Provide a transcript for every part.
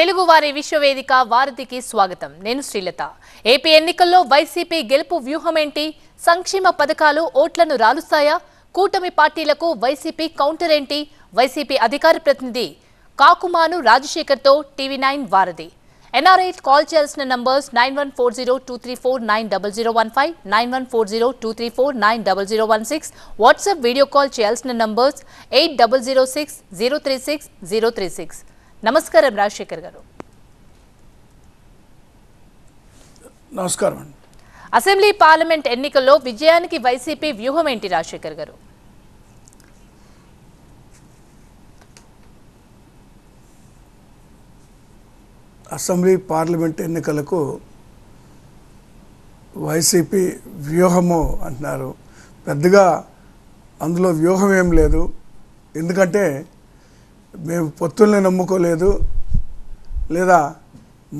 తెలుగువారి విశ్వవేదిక వారధికి స్వాగతం. నేను శ్రీలత. ఏపీ ఎన్నికల్లో వైసీపీ గెలుపు వ్యూహం ఏంటి? సంక్షేమ పథకాలు ఓట్లను రాలుస్తాయా? కూటమి పార్టీలకు వైసీపీ కౌంటర్ ఏంటి? వైసీపీ అధికార ప్రతినిధి కాకుమాను రాజశేఖర్తో టీవీ9 వారధి. NRI కాల్ చేయాల్సిన నంబర్స్ 914023490015, 914023490016. వాట్సాప్ వీడియో కాల్ చేయాల్సిన నంబర్స్ 8006036036. నమస్కారం రాజశేఖర్ గారు. నమస్కారం. అసెంబ్లీ పార్లమెంట్ ఎన్నికల్లో విజయానికి వైసీపీ వ్యూహం ఏంటి రాజశేఖర్ గారు? అసెంబ్లీ పార్లమెంట్ ఎన్నికలకు వైసీపీ వ్యూహము అంటున్నారు. పెద్దగా అందులో వ్యూహం ఏం లేదు. ఎందుకంటే మేము పొత్తుల్ని నమ్ముకోలేదు, లేదా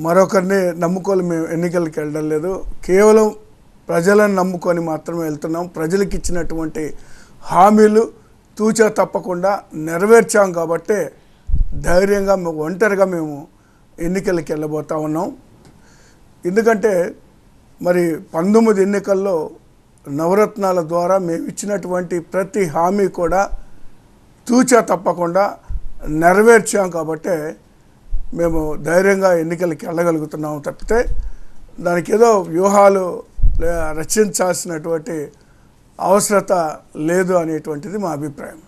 మరొకరిని నమ్ముకోవాలి. మేము ఎన్నికలకు వెళ్ళడం లేదు. కేవలం ప్రజలను నమ్ముకొని మాత్రమే వెళ్తున్నాం. ప్రజలకు ఇచ్చినటువంటి హామీలు తూచా తప్పకుండా నెరవేర్చాం కాబట్టి ధైర్యంగా ఒంటరిగా మేము ఎన్నికలకు వెళ్ళబోతూ ఉన్నాం. ఎందుకంటే మరి 19 ఎన్నికల్లో నవరత్నాల ద్వారా మేము ఇచ్చినటువంటి ప్రతి హామీ కూడా తూచా తప్పకుండా నెరవేర్చాం కాబట్టి మేము ధైర్యంగా ఎన్నికలకి వెళ్ళగలుగుతున్నాము తప్పితే దానికి ఏదో వ్యూహాలు రచించాల్సినటువంటి అవసరత లేదు అనేటువంటిది మా అభిప్రాయం.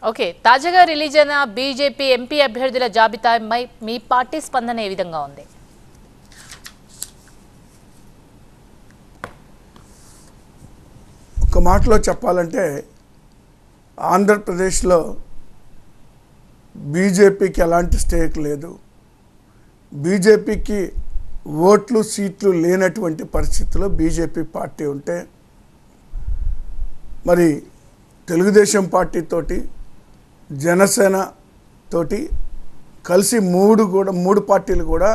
ఓకే, తాజాగా రిలీజ్ అయిన బీజేపీ ఎంపీ అభ్యర్థుల జాబితాపై మీ పార్టీ స్పందన ఏ విధంగా ఉంది? ఒక మాటలో చెప్పాలంటే ఆంధ్రప్రదేశ్లో బీజేపీకి ఎలాంటి స్టేక్ లేదు. బీజేపీకి ఓట్లు సీట్లు లేనటువంటి పరిస్థితుల్లో బీజేపీ పార్టీ ఉంటే మరి తెలుగుదేశం పార్టీతోటి జనసేన తోటి కలిసి మూడు పార్టీలు కూడా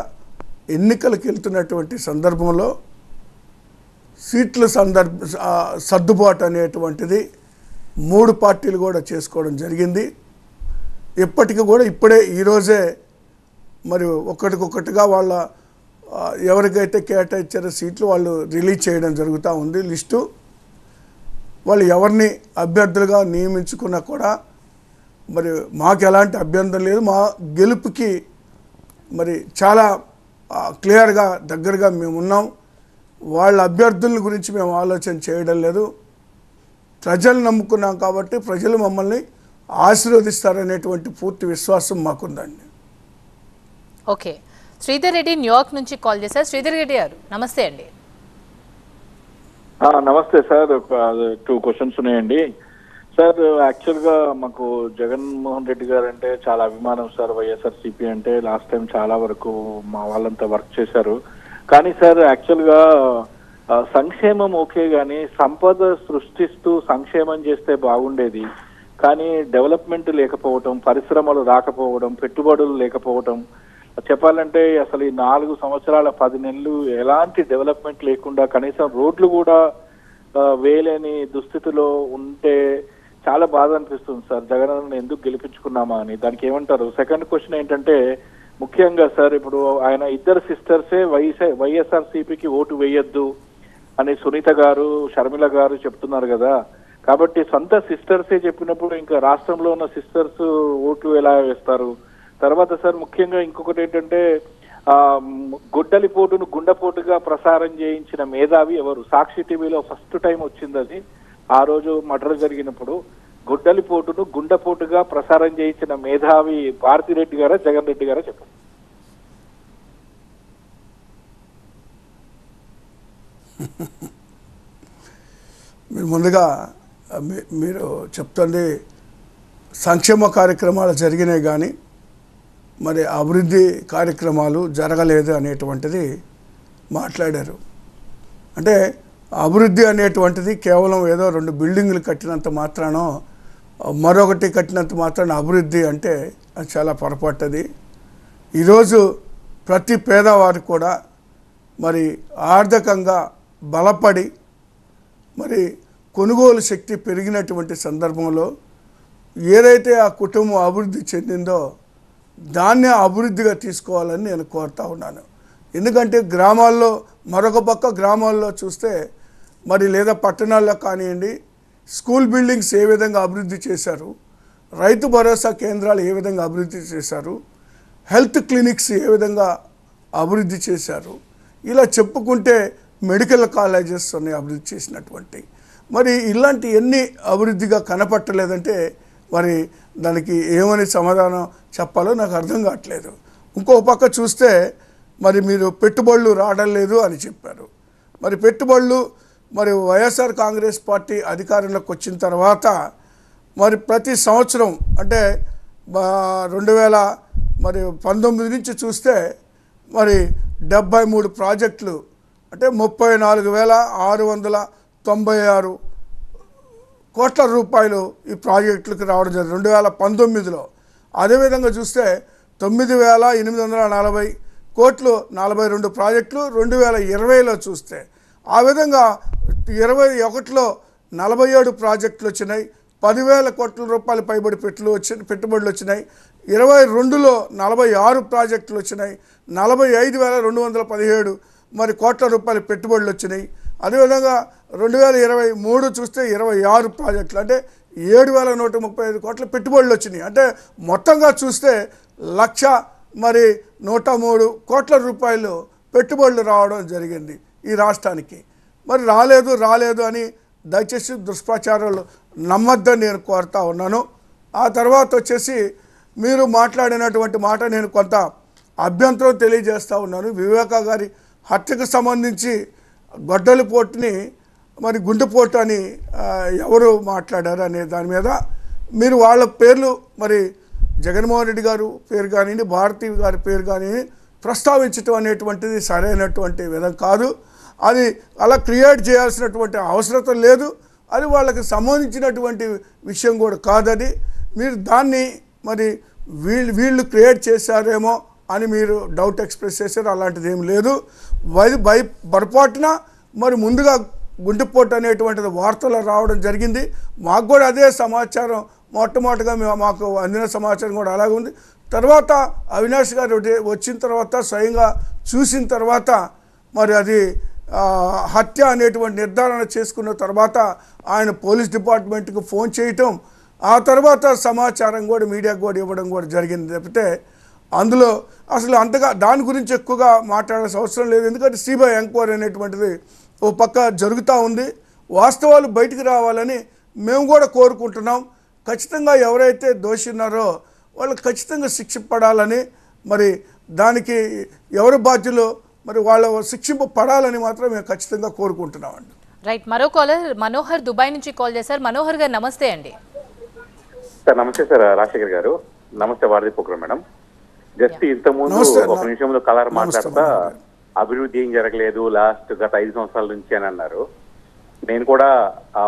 ఎన్నికలకు వెళ్తున్నటువంటి సందర్భంలో సీట్ల సర్దుబాటు అనేటువంటిది 3 పార్టీలు కూడా చేసుకోవడం జరిగింది. ఇప్పటికీ కూడా ఈరోజే మరి ఒక్కటికొక్కటిగా వాళ్ళ ఎవరికైతే కేటాయించారో సీట్లు వాళ్ళు రిలీజ్ చేయడం జరుగుతూ ఉంది. లిస్టు వాళ్ళు ఎవరిని అభ్యర్థులుగా నియమించుకున్నా కూడా మరి మాకు ఎలాంటి అభ్యంతరం లేదు. మా గెలుపుకి మరి చాలా క్లియర్గా దగ్గరగా మేము ఉన్నాం. వాళ్ళ అభ్యర్థుల గురించి మేము ఆలోచన చేయడం లేదు. ప్రజలు నమ్ముకున్నాం కాబట్టి ప్రజలు మమ్మల్ని ఆశీర్వదిస్తారనేటువంటి పూర్తి విశ్వాసం మాకుందండి. ఓకే, శ్రీధర్ రెడ్డి న్యూయార్క్ నుంచి కాల్ చేశారు. శ్రీధర్ రెడ్డి గారు నమస్తే అండి. నమస్తే సార్. 2 క్వశ్చన్స్ ఉన్నాయండి సార్. యాక్చువల్గా మాకు జగన్మోహన్ రెడ్డి గారు అంటే చాలా అభిమానం సార్. వైఎస్ఆర్సీపీ అంటే లాస్ట్ టైం చాలా వరకు మా వాళ్ళంతా వర్క్ చేశారు. కానీ సార్ యాక్చువల్గా సంక్షేమం ఓకే, కానీ సంపద సృష్టిస్తూ సంక్షేమం చేస్తే బాగుండేది. కానీ డెవలప్మెంట్ లేకపోవటం, పరిశ్రమలు రాకపోవడం, పెట్టుబడులు లేకపోవటం, చెప్పాలంటే అసలు ఈ 4 సంవత్సరాల 10 నెలలు ఎలాంటి డెవలప్మెంట్ లేకుండా కనీసం రోడ్లు కూడా వేయలేని దుస్థితిలో ఉంటే చాలా బాధ అనిపిస్తుంది సార్. జగన్ ఎందుకు గెలిపించుకున్నామా అని. దానికి ఏమంటారు? సెకండ్ క్వశ్చన్ ఏంటంటే ముఖ్యంగా సార్ ఇప్పుడు ఆయన ఇద్దరు సిస్టర్సే వైఎస్ఆర్సీపీకి ఓటు వేయొద్దు అని సునీత గారు, షర్మిల గారు చెప్తున్నారు కదా. కాబట్టి సొంత సిస్టర్సే చెప్పినప్పుడు ఇంకా రాష్ట్రంలో ఉన్న సిస్టర్స్ ఓట్లు ఎలా వేస్తారు? తర్వాత సార్ ముఖ్యంగా ఇంకొకటి ఏంటంటే గొడ్డలిపోటును గుండెపోటుగా ప్రసారం చేయించిన మేధావి ఎవరు? సాక్షి టీవీలో ఫస్ట్ టైం వచ్చింది అది. ఆ రోజు మర్డర్ జరిగినప్పుడు గొడ్డలిపోటును గుండెపోటుగా ప్రసారం చేయించిన మేధావి భారతిరెడ్డి గారా, జగన్ రెడ్డి గారా చెప్పండి. మీరు ముందుగా మీరు చెప్తుంది సంక్షేమ కార్యక్రమాలు జరిగినాయి కానీ మరి అభివృద్ధి కార్యక్రమాలు జరగలేదు అనేటువంటిది మాట్లాడారు. అంటే అభివృద్ధి అనేటువంటిది కేవలం ఏదో 2 బిల్డింగులు కట్టినంత మాత్రానో మరొకటి కట్టినంత మాత్రాన అభివృద్ధి అంటే అది చాలా పొరపాటుది. ఈరోజు ప్రతి పేదవారు కూడా మరి ఆర్థికంగా బలపడి మరి కొనుగోలు శక్తి పెరిగినటువంటి సందర్భంలో ఏదైతే ఆ కుటుంబం అభివృద్ధి చెందిందో దాన్నే అభివృద్ధిగా తీసుకోవాలని నేను కోరుతా ఉన్నాను. ఎందుకంటే గ్రామాల్లో మరొక పక్క గ్రామాల్లో చూస్తే మరి లేదా పట్టణాల్లో కానివ్వండి, స్కూల్ బిల్డింగ్స్ ఏ విధంగా అభివృద్ధి చేశారు, రైతు భరోసా కేంద్రాలు ఏ విధంగా అభివృద్ధి చేశారు, హెల్త్ క్లినిక్స్ ఏ విధంగా అభివృద్ధి చేశారు, ఇలా చెప్పుకుంటే మెడికల్ కాలేజెస్ ఉన్నాయి అభివృద్ధి చేసినటువంటి. మరి ఇలాంటి ఎన్ని అభివృద్ధిగా కనపట్టలేదంటే మరి దానికి ఏమని సమాధానం చెప్పాలో నాకు అర్థం కావట్లేదు. ఇంకో పక్క చూస్తే మరి మీరు పెట్టుబడులు రావడం లేదు అని చెప్పారు. మరి పెట్టుబడులు మరి వైఎస్ఆర్ కాంగ్రెస్ పార్టీ అధికారంలోకి వచ్చిన తర్వాత మరి ప్రతి సంవత్సరం అంటే 2019 నుంచి చూస్తే మరి 73 ప్రాజెక్టులు అంటే 34,696 కోట్ల రూపాయలు ఈ ప్రాజెక్టులకు రావడం జరిగింది 2019లో. అదేవిధంగా చూస్తే 9,840 కోట్లు 42 ప్రాజెక్టులు 2020లో చూస్తే, ఆ విధంగా 21లో 47 ప్రాజెక్టులు వచ్చినాయి, 10,000 కోట్ల రూపాయలు పైబడి పెట్టుబడులు వచ్చినాయి. 22లో 46 ప్రాజెక్టులు వచ్చినాయి, 45,217 మరి కోట్ల రూపాయల పెట్టుబడులు వచ్చినాయి. అదేవిధంగా 2023 చూస్తే 26 ప్రాజెక్టులు అంటే 7,135 కోట్ల పెట్టుబడులు వచ్చినాయి. అంటే మొత్తంగా చూస్తే 1,103 కోట్ల రూపాయలు పెట్టుబడులు రావడం జరిగింది ఈ రాష్ట్రానికి. మరి రాలేదు అని దయచేసి దుష్ప్రచారాలు నమ్మద్దని నేను కోరుతా ఉన్నాను. ఆ తర్వాత వచ్చేసి మీరు మాట్లాడినటువంటి మాట నేను కొంత అభ్యంతరం తెలియజేస్తూ ఉన్నాను. వివేకా గారి హత్యకు సంబంధించి గొడ్డలిపోటుని మరి గుండెపోటు అని ఎవరు మాట్లాడారు అనే దాని మీద మీరు వాళ్ళ పేర్లు మరి జగన్మోహన్ రెడ్డి గారు పేరు కానివ్వండి, భారతి గారి పేరు కానివ్వండి ప్రస్తావించడం అనేటువంటిది సరైనటువంటి విధం కాదు. అది అలా క్రియేట్ చేయాల్సినటువంటి అవసరం లేదు. అది వాళ్ళకి సంబంధించినటువంటి విషయం కూడా కాదని మీరు దాన్ని మరి వీళ్ళు క్రియేట్ చేశారేమో అని మీరు డౌట్ ఎక్స్ప్రెస్ చేశారు. అలాంటిది ఏం లేదు. పొరపాటున మరి ముందుగా గుండెపోటు అనేటువంటిది వార్తలు రావడం జరిగింది. మాకు కూడా అదే సమాచారం మొట్టమొదటిగా మాకు అందిన సమాచారం కూడా అలాగే ఉంది. తర్వాత అవినాష్ గారు వచ్చిన తర్వాత స్వయంగా చూసిన తర్వాత మరి అది హత్య అనేటువంటి నిర్ధారణ చేసుకున్న తర్వాత ఆయన పోలీస్ డిపార్ట్మెంట్కి ఫోన్ చేయటం, ఆ తర్వాత సమాచారం కూడా మీడియాకు కూడా ఇవ్వడం కూడా జరిగింది తప్పితే అందులో అసలు అంతగా దాని గురించి ఎక్కువగా మాట్లాడాల్సిన అవసరం లేదు. ఎందుకంటే సిబిఐ ఎంక్వైరీ అనేటువంటిది ఓ పక్క జరుగుతూ ఉంది. వాస్తవాలు బయటికి రావాలని మేము కూడా కోరుకుంటున్నాం. ఖచ్చితంగా ఎవరైతే దోషి ఉన్నారో వాళ్ళు ఖచ్చితంగా శిక్ష పడాలని, మరి దానికి ఎవరు బాధ్యులు మరి వాళ్ళ శిక్షింపబడాలని మాత్రం మేము ఖచ్చితంగా కోరుకుంటున్నామండి. రైట్, మరో కాలర్ మనోహర్ దుబాయ్ నుంచి కాల్ చేశారు. మనోహర్ గారు నమస్తే అండి. సార్ నమస్తే సార్, రాజశేఖర్ గారు నమస్తే. వారధి పోకరం మేడం. జస్ట్ ఇంతకుముందు ఒక నిమిషంలో కలర్ మాట్లాడతా అభివృద్ధి ఏం జరగలేదు గత 5 సంవత్సరాల నుంచి అని అన్నారు. నేను కూడా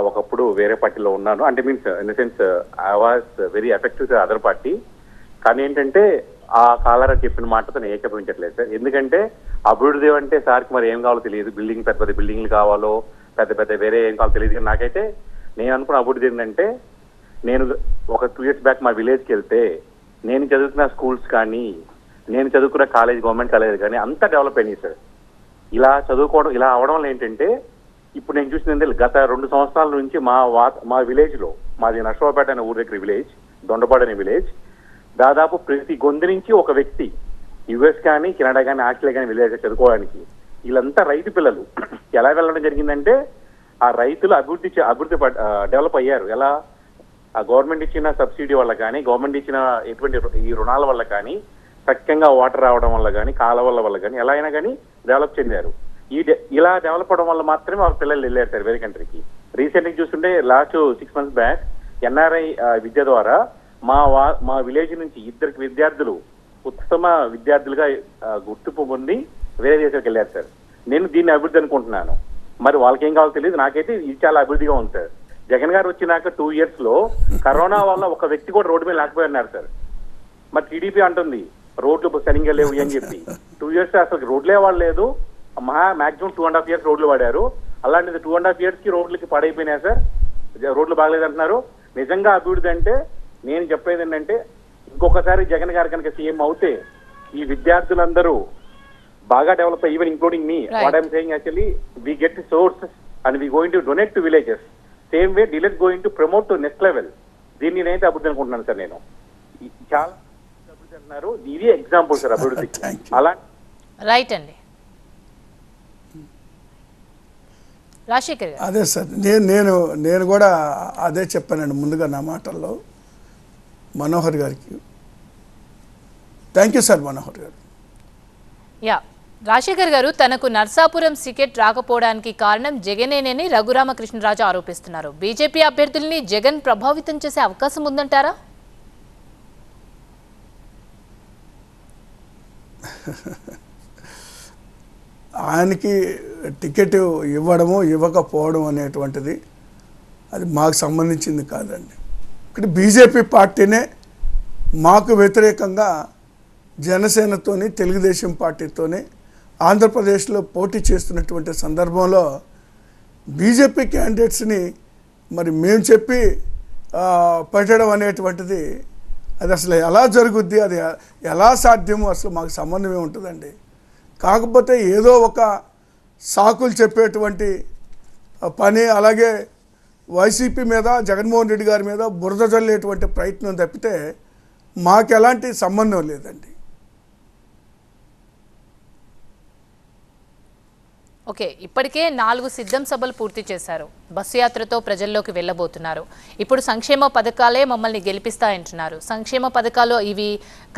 ఒకప్పుడు వేరే పార్టీలో ఉన్నాను, అంటే means in the sense I was very effective to other party. కానీ ఏంటంటే ఆ కాలర్ చెప్పిన మాటతో నేను ఏకీభవించట్లేదు సార్. ఎందుకంంటే అభివృద్ధి అంటే సార్కి మరి ఏం కావాలో తెలియదు, పెద్ద పెద్ద బిల్డింగ్లు కావాలో పెద్ద పెద్ద వేరే ఏం కావాలో తెలియదు. కానీ నాకైతే నేను అనుకున్న అభివృద్ధి ఏంటంటే, నేను ఒక 2 years బ్యాక్ మా విలేజ్కి వెళ్తే నేను చదువుకున్న స్కూల్స్ కానీ నేను చదువుకున్న గవర్నమెంట్ కాలేజ్ కానీ అంతా డెవలప్ అయినాయి సార్. ఇలా చదువుకోవడం ఇలా అవడం వల్ల ఏంటంటే ఇప్పుడు నేను చూసింది గత 2 సంవత్సరాల నుంచి మా విలేజ్లో, మాది నర్సరావుపేట అనే ఊరి దగ్గర విలేజ్, దొండపాడు అనే విలేజ్, దాదాపు ప్రతి గొంతు నుంచి ఒక వ్యక్తి యుఎస్ కానీ కెనడా కానీ ఆస్ట్రేలియా కానీ విలేజ్ చదువుకోవడానికి. వీళ్ళంతా రైతు పిల్లలు. ఎలా వెళ్ళడం జరిగిందంటే ఆ రైతులు అభివృద్ధి డెవలప్ అయ్యారు. ఎలా ఆ గవర్నమెంట్ ఇచ్చిన సబ్సిడీ వల్ల కానీ, గవర్నమెంట్ ఇచ్చిన ఎటువంటి ఈ రుణాల వల్ల కానీ, చక్కగా వాటర్ రావడం వల్ల కానీ, కాలువల వల్ల కానీ ఎలా అయినా కానీ డెవలప్ చెందారు. ఇలా డెవలప్ అవడం వల్ల మాత్రమే వాళ్ళ పిల్లలు వెళ్ళారు సార్ వేరే కంట్రీకి. రీసెంట్ గా చూస్తుంటే లాస్ట్ 6 months బ్యాక్ ఎన్ఆర్ఐ విద్య ద్వారా మా విలేజ్ నుంచి 2 విద్యార్థులు ఉత్తమ విద్యార్థులుగా గుర్తింపు పొంది వేరే దేశాలకు వెళ్ళారు సార్. నేను దీన్ని అభివృద్ధి అనుకుంటున్నాను. మరి వాళ్ళకి ఏం కావాలో తెలియదు, నాకైతే ఇది చాలా అభివృద్ధిగా ఉంది సార్. జగన్ గారు వచ్చినాక 2 years లో కరోనా వల్ల ఒక వ్యక్తి కూడా రోడ్డు మీద లేకపోయి ఉన్నారు సార్. మరి టీడీపీ అంటుంది రోడ్లు సరిగ్గా లేవు అని చెప్పి. 2 years అసలు రోడ్లే వాడలేదు, మాక్సిమం 2.5 years రోడ్లు వాడారు. అలాంటిది 2.5 years కి రోడ్లకి పడైపోయినాయి సార్. రోడ్లు బాగలేదు అంటున్నారు. నిజంగా అభివృద్ధి అంటే నేను చెప్పేది ఏంటంటే ఇంకొకసారి జగన్ గారు కనుక సీఎం అవుతే ఈ విద్యార్థులందరూ బాగా develop even including me what I'm saying actually we get sources and we going to donate to villages same way డిలెట్ going to promote to next level. దీన్ని నేనైతే అభివృద్ధి అనుకుంటున్నాను సార్. నేను చాలా అభివృద్ధి అంటున్నారు, ఇది ఎగ్జాంపుల్ సార్ అభివృద్ధి. అలా రైట్ అండి. రాజశేఖర్ గారు. అదే సార్, నేను కూడా అదే చెప్పానండి ముందుగా నా మాటల్లో మనోహర్ గారికి. థ్యాంక్ యూ సార్ మనోహర్ గారు. యా, రాజశేఖర్ గారు, తనకు నర్సాపురం టికెట్ రాకపోవడానికి కారణం జగనేనని రఘురామకృష్ణరాజు ఆరోపిస్తున్నారు. బీజేపీ అభ్యర్థుల్ని జగన్ ప్రభావితం చేసే అవకాశం ఉందంటారా? ఆయనకి టికెట్ ఇవ్వడము ఇవ్వకపోవడం అనేటువంటిది అది మాకు సంబంధించింది కాదండి. ఇక్కడ బీజేపీ పార్టీనే మాకు వ్యతిరేకంగా జనసేనతోని తెలుగుదేశం పార్టీతోని ఆంధ్రప్రదేశ్లో పోటీ చేస్తున్నటువంటి సందర్భంలో బీజేపీ క్యాండిడేట్స్ని మరి మేము చెప్పి పెట్టడం అనేటువంటిది అది అసలు ఎలా జరుగుద్ది, అది ఎలా సాధ్యమో అసలు మాకు సంబంధమే ఉంటుందండి. కాకపోతే ఏదో ఒక సాకులు చెప్పేటువంటి పని, అలాగే వైసీపీ మీద జగన్మోహన్ రెడ్డి గారి మీద బురద జల్లేటువంటి ప్రయత్నం తప్పితే మాకు ఎలాంటి సంబంధం లేదండి. ఓకే, ఇప్పటికే 4 సిద్ధం సభలు పూర్తి చేశారు. బస్సు యాత్రతో ప్రజల్లోకి వెళ్ళబోతున్నారు. ఇప్పుడు సంక్షేమ పథకాలే మమ్మల్ని గెలిపిస్తాయంటున్నారు. సంక్షేమ పథకాలు ఇవి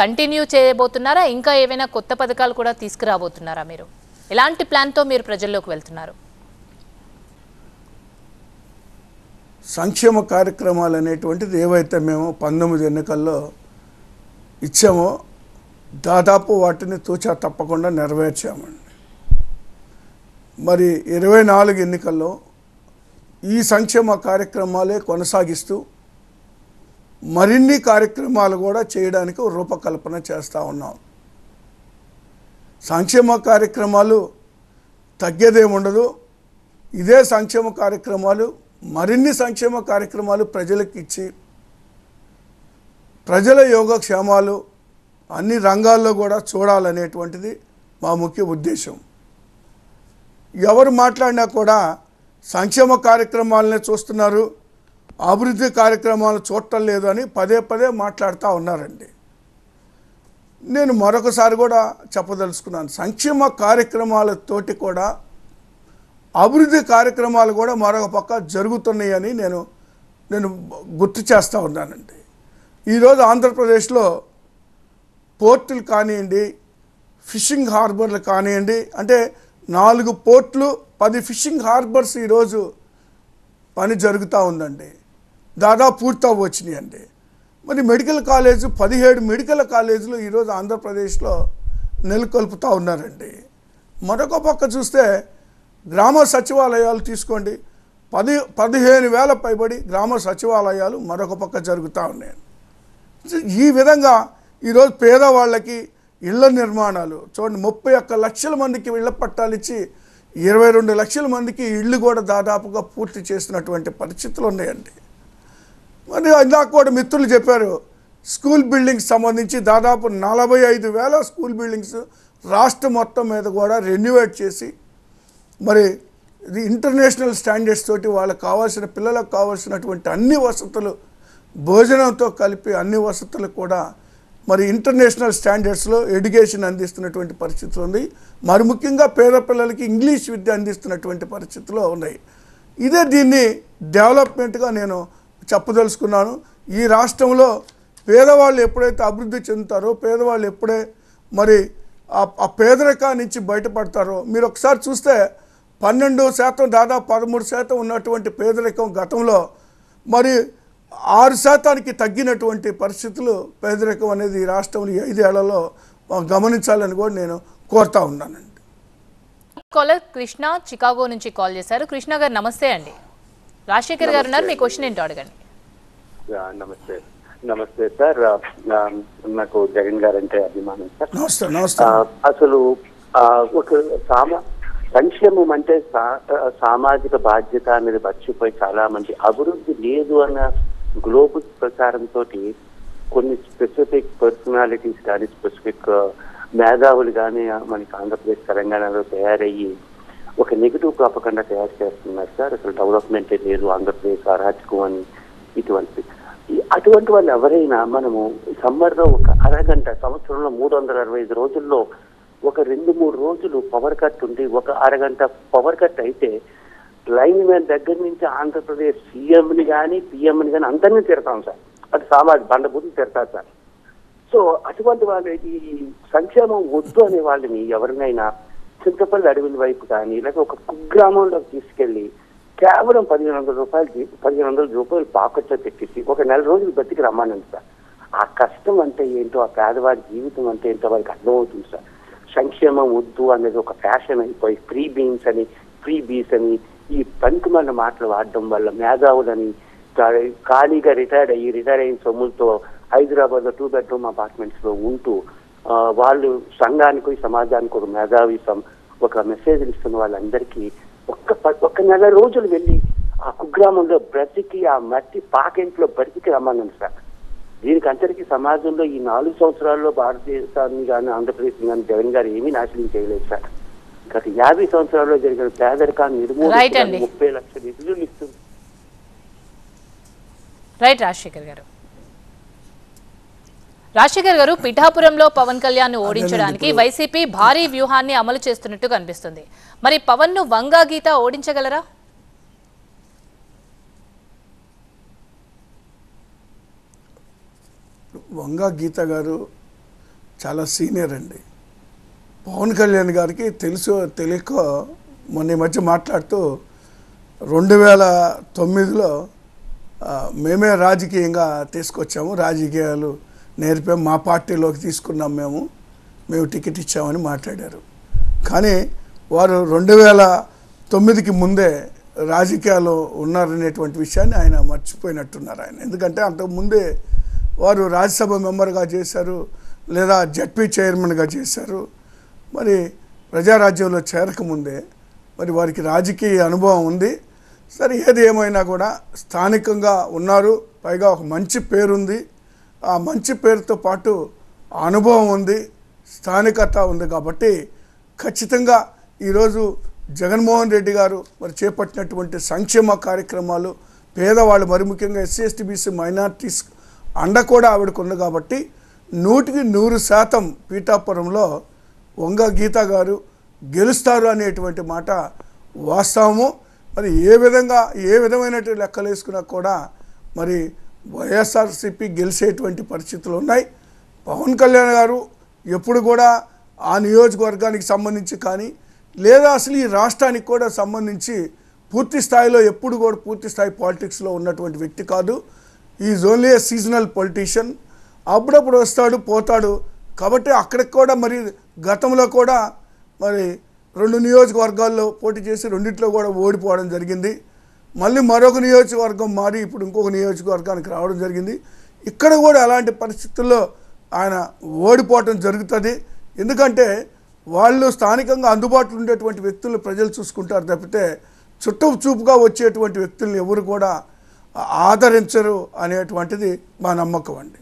కంటిన్యూ చేయబోతున్నారా? ఇంకా ఏవైనా కొత్త పథకాలు కూడా తీసుకురాబోతున్నారా? మీరు ఎలాంటి ప్లాన్తో మీరు ప్రజల్లోకి వెళ్తున్నారు? సంక్షేమ కార్యక్రమాలు అనేటువంటిది ఏవైతే మేము 19 ఎన్నికల్లో ఇచ్చామో దాదాపు వాటిని తూచా తప్పకుండా నెరవేర్చామండి. మరి 24 ఎన్నికల్లో ఈ సంక్షేమ కార్యక్రమాలే కొనసాగిస్తూ మరిన్ని కార్యక్రమాలు కూడా చేయడానికి రూపకల్పన చేస్తూ ఉన్నాం. సంక్షేమ కార్యక్రమాలు తగ్గేదేముండదు. ఇదే సంక్షేమ కార్యక్రమాలు మరిన్ని సంక్షేమ కార్యక్రమాలు ప్రజలకు ఇచ్చి ప్రజల యోగక్షేమాలు అన్ని రంగాల్లో కూడా చూడాలనేటువంటిది మా ముఖ్య ఉద్దేశం. ఎవరు మాట్లాడినా కూడా సంక్షేమ కార్యక్రమాలనే చూస్తున్నారు, అభివృద్ధి కార్యక్రమాలు చూడటం లేదు అని పదే పదే మాట్లాడుతూ ఉన్నారండి. నేను మరొకసారి కూడా చెప్పదలుచుకున్నాను, సంక్షేమ కార్యక్రమాలతోటి కూడా అభివృద్ధి కార్యక్రమాలు కూడా మరొక పక్క జరుగుతున్నాయని నేను గుర్తు చేస్తూ ఉన్నానండి. ఈరోజు ఆంధ్రప్రదేశ్లో పోర్టులు కానివ్వండి, ఫిషింగ్ హార్బర్లు కానివ్వండి, అంటే 4 పోర్ట్లు 10 ఫిషింగ్ హార్బర్స్ ఈరోజు పని జరుగుతూ ఉందండి. దాదాపు పూర్తి వచ్చినాయండి. మరి మెడికల్ కాలేజు 17 మెడికల్ కాలేజీలు ఈరోజు ఆంధ్రప్రదేశ్లో నెలకొల్పుతూ ఉన్నారండి. మరొక పక్క చూస్తే గ్రామ సచివాలయాలు తీసుకోండి, 15,000 పైబడి గ్రామ సచివాలయాలు మరొక పక్క జరుగుతూ ఉన్నాయి. ఈ విధంగా ఈరోజు పేదవాళ్ళకి ఇళ్ల నిర్మాణాలు చూడండి, 31 లక్షల మందికి ఇళ్ల పట్టాలు ఇచ్చి 22 లక్షల మందికి ఇళ్ళు కూడా దాదాపుగా పూర్తి చేసినటువంటి పరిస్థితులు ఉన్నాయండి. మరి ఇందాక కూడా మిత్రులు చెప్పారు, స్కూల్ బిల్డింగ్స్ సంబంధించి దాదాపు 45,000 స్కూల్ బిల్డింగ్స్ రాష్ట్రం మొత్తం మీద కూడా రెన్యువేట్ చేసి మరి ఇది ఇంటర్నేషనల్ స్టాండర్డ్స్ తోటి వాళ్ళకి కావాల్సిన పిల్లలకు కావాల్సినటువంటి అన్ని వసతులు భోజనంతో కలిపి అన్ని వసతులు కూడా మరి ఇంటర్నేషనల్ స్టాండర్డ్స్లో ఎడ్యుకేషన్ అందిస్తున్నటువంటి పరిస్థితులు ఉంది. మరి ముఖ్యంగా పేద పిల్లలకి ఇంగ్లీష్ విద్య అందిస్తున్నటువంటి పరిస్థితులు ఉన్నాయి. ఇదే దీన్ని డెవలప్మెంట్గా నేను చెప్పదలుచుకున్నాను. ఈ రాష్ట్రంలో పేదవాళ్ళు ఎప్పుడైతే అభివృద్ధి చెందుతారో, పేదవాళ్ళు ఎప్పుడే మరి ఆ పేదరికా నుంచి బయటపడతారో, మీరు ఒకసారి చూస్తే 12% దాదాపు 13% ఉన్నటువంటి పేదరికం గతంలో మరి 6% తగ్గినటువంటి పరిస్థితులు పేదరికం అనేది ఈ రాష్ట్రంలో 5 ఏళ్లలో గమనించాలని కూడా నేను కోరుతా ఉన్నానండి. కాలర్ కృష్ణ చికాగో నుంచి కాల్ చేశారు. కృష్ణ గారు నమస్తే అండి. రాజశేఖర్ గారు ఉన్నారు, మీ క్వశ్చన్ ఏంటో అడగండి. నమస్తే సార్, నాకు జగన్ గారు అంటే అభిమానం సార్. నమస్తే. అసలు ఒక సంక్షేమం అంటే సామాజిక బాధ్యత అనేది మర్చిపోయి చాలా మంది అభివృద్ధి లేదు అన్న గ్లోబల్ ప్రచారంతో కొన్ని స్పెసిఫిక్ పర్సనాలిటీస్ కానీ స్పెసిఫిక్ మేధావులు కానీ మనకి ఆంధ్రప్రదేశ్ తెలంగాణలో తయారయ్యి ఒక నెగిటివ్ ప్రాపకండా తయారు చేస్తున్నారు సార్. అసలు డెవలప్మెంటే లేదు, ఆంధ్రప్రదేశ్ అరాచకం అని అటువంటి వాళ్ళు ఎవరైనా మనము సమ్మర్లో ఒక అరగంట, సంవత్సరంలో 365 రోజుల్లో ఒక 2-3 రోజులు పవర్ కట్ ఉండి ఒక అరగంట పవర్ కట్ అయితే లైన్ మ్యాన్ దగ్గర నుంచి ఆంధ్రప్రదేశ్ సీఎంని కానీ పిఎంని కానీ అందరినీ తిడతాం సార్. అది సామాజిక బండబూతులు తిడతారు సార్. సో అటువంటి వాళ్ళు ఈ సంక్షేమం వద్దు అనే వాళ్ళని ఎవరినైనా చింతపల్లి అడవుల వైపు కానీ లేక ఒక కుగ్రామంలోకి తీసుకెళ్లి కేవలం 1500 రూపాయలు పాకెట్లో పెట్టేసి ఒక 4 రోజులు బతికి రమ్మానండి సార్. ఆ కష్టం అంటే ఏంటో, ఆ పేదవాడి జీవితం అంటే ఏంటో వారికి అర్థమవుతుంది సార్. సంక్షేమం వద్దు అనేది ఒక ఫ్యాషన్ అయిపోయి ఫ్రీ బీన్స్ అని ఫ్రీ బీస్ అని ఈ పనికిమాలిన మాటలు వాడడం వల్ల మేధావులని ఖాళీగా రిటైర్ అయిన సొమ్ములతో హైదరాబాద్ లో 2 బెడ్రూమ్ అపార్ట్మెంట్స్ లో ఉంటూ వాళ్ళు సంఘానికి సమాజానికి ఒక మేధావి ఒక మెసేజ్ ఇస్తున్న వాళ్ళందరికీ ఒక్క 4 రోజులు వెళ్ళి ఆ కుగ్రామంలో బ్రతికి ఆ మట్టి పాకెంట్లో బ్రతికి రమ్మన్నాను సార్. దీనికి అందరికీ సమాజంలో ఈ 4 సంవత్సరాల్లో భారతదేశాన్ని కానీ ఆంధ్రప్రదేశ్ కానీ జగన్ గారు ఏమీ నాశనం చేయలేదు సార్. గత 50 సంవత్సరాల్లో జరిగిన పేదరికాన్ని నిర్మూలన 30 లక్షల నిధులు ఇస్తుంది. రైట్ రాజశేఖర్ గారు, పిఠాపురంలో పవన్ కళ్యాణ్ ను ఓడించడానికి వైసీపీ భారీ వ్యూహాన్ని అమలు చేస్తున్నట్టు కనిపిస్తుంది. మరి పవన్ ను వంగా గీత ఓడించగలరా? వంగా గీత గారు చాలా సీనియర్ అండి. పవన్ కళ్యాణ్ గారికి తెలియక మొన్న ఈ మధ్య మాట్లాడుతూ 2009లో మేమే రాజకీయంగా తీసుకొచ్చాము, రాజకీయాలు నేర్పాము, మా పార్టీలోకి తీసుకున్నాం, మేము టికెట్ ఇచ్చామని మాట్లాడారు. కానీ వారు 2009కి ముందే రాజకీయాల్లో ఉన్నారనేటువంటి విషయాన్ని ఆయన మర్చిపోయినట్టున్నారు ఆయన. ఎందుకంటే అంతకుముందే వారు రాజ్యసభ మెంబర్గా చేశారు, లేదా జడ్పీ చైర్మన్గా చేశారు. మరి ప్రజారాజ్యంలో చేరకముందే మరి వారికి రాజకీయ అనుభవం ఉంది. సరే, ఏది ఏమైనా కూడా స్థానికంగా ఉన్నారు, పైగా ఒక మంచి పేరుంది. ఆ మంచి పేరుతో పాటు అనుభవం ఉంది, స్థానికత ఉంది. కాబట్టి ఖచ్చితంగా ఈరోజు జగన్మోహన్ రెడ్డి గారు మరి చేపట్టినటువంటి సంక్షేమ కార్యక్రమాలు, పేదవాళ్ళు, మరి ముఖ్యంగా ఎస్సీ ఎస్టీ బీసీ మైనార్టీస్ అండ కూడా ఆవిడకు ఉంది. కాబట్టి 100% పీఠాపురంలో వంగ గీత గారు గెలుస్తారు అనేటువంటి మాట వాస్తవము. మరి ఏ విధమైనటువంటి లెక్కలు వేసుకున్నా కూడా మరి వైఎస్ఆర్సీపీ గెలిచేటువంటి పరిస్థితులు ఉన్నాయి. పవన్ కళ్యాణ్ గారు ఎప్పుడు కూడా ఆ నియోజకవర్గానికి సంబంధించి కానీ, లేదా అసలు ఈ రాష్ట్రానికి కూడా సంబంధించి పూర్తి స్థాయిలో ఎప్పుడు కూడా పూర్తి స్థాయి పాలిటిక్స్లో ఉన్నటువంటి వ్యక్తి కాదు. Is only A seasonal politician. అప్పుడప్పుడు వస్తాడు, పోతాడు. కాబట్టి అక్కడికి కూడా మరి గతంలో కూడా మరి 2 నియోజకవర్గాల్లో పోటీ చేసి 2 కూడా ఓడిపోవడం జరిగింది. మళ్ళీ మరొక నియోజకవర్గం మారి ఇప్పుడు ఇంకొక నియోజకవర్గానికి రావడం జరిగింది. ఇక్కడ కూడా అలాంటి పరిస్థితుల్లో ఆయన ఓడిపోవటం జరుగుతుంది. ఎందుకంటే వాళ్ళు స్థానికంగా అందుబాటులో ఉండేటువంటి వ్యక్తులను ప్రజలు చూసుకుంటారు తప్పితే చుట్టూ చూపుగా వచ్చేటువంటి వ్యక్తులను ఎవరు కూడా ఆదరించరు అనేటువంటిది మా నమ్మకం అండి.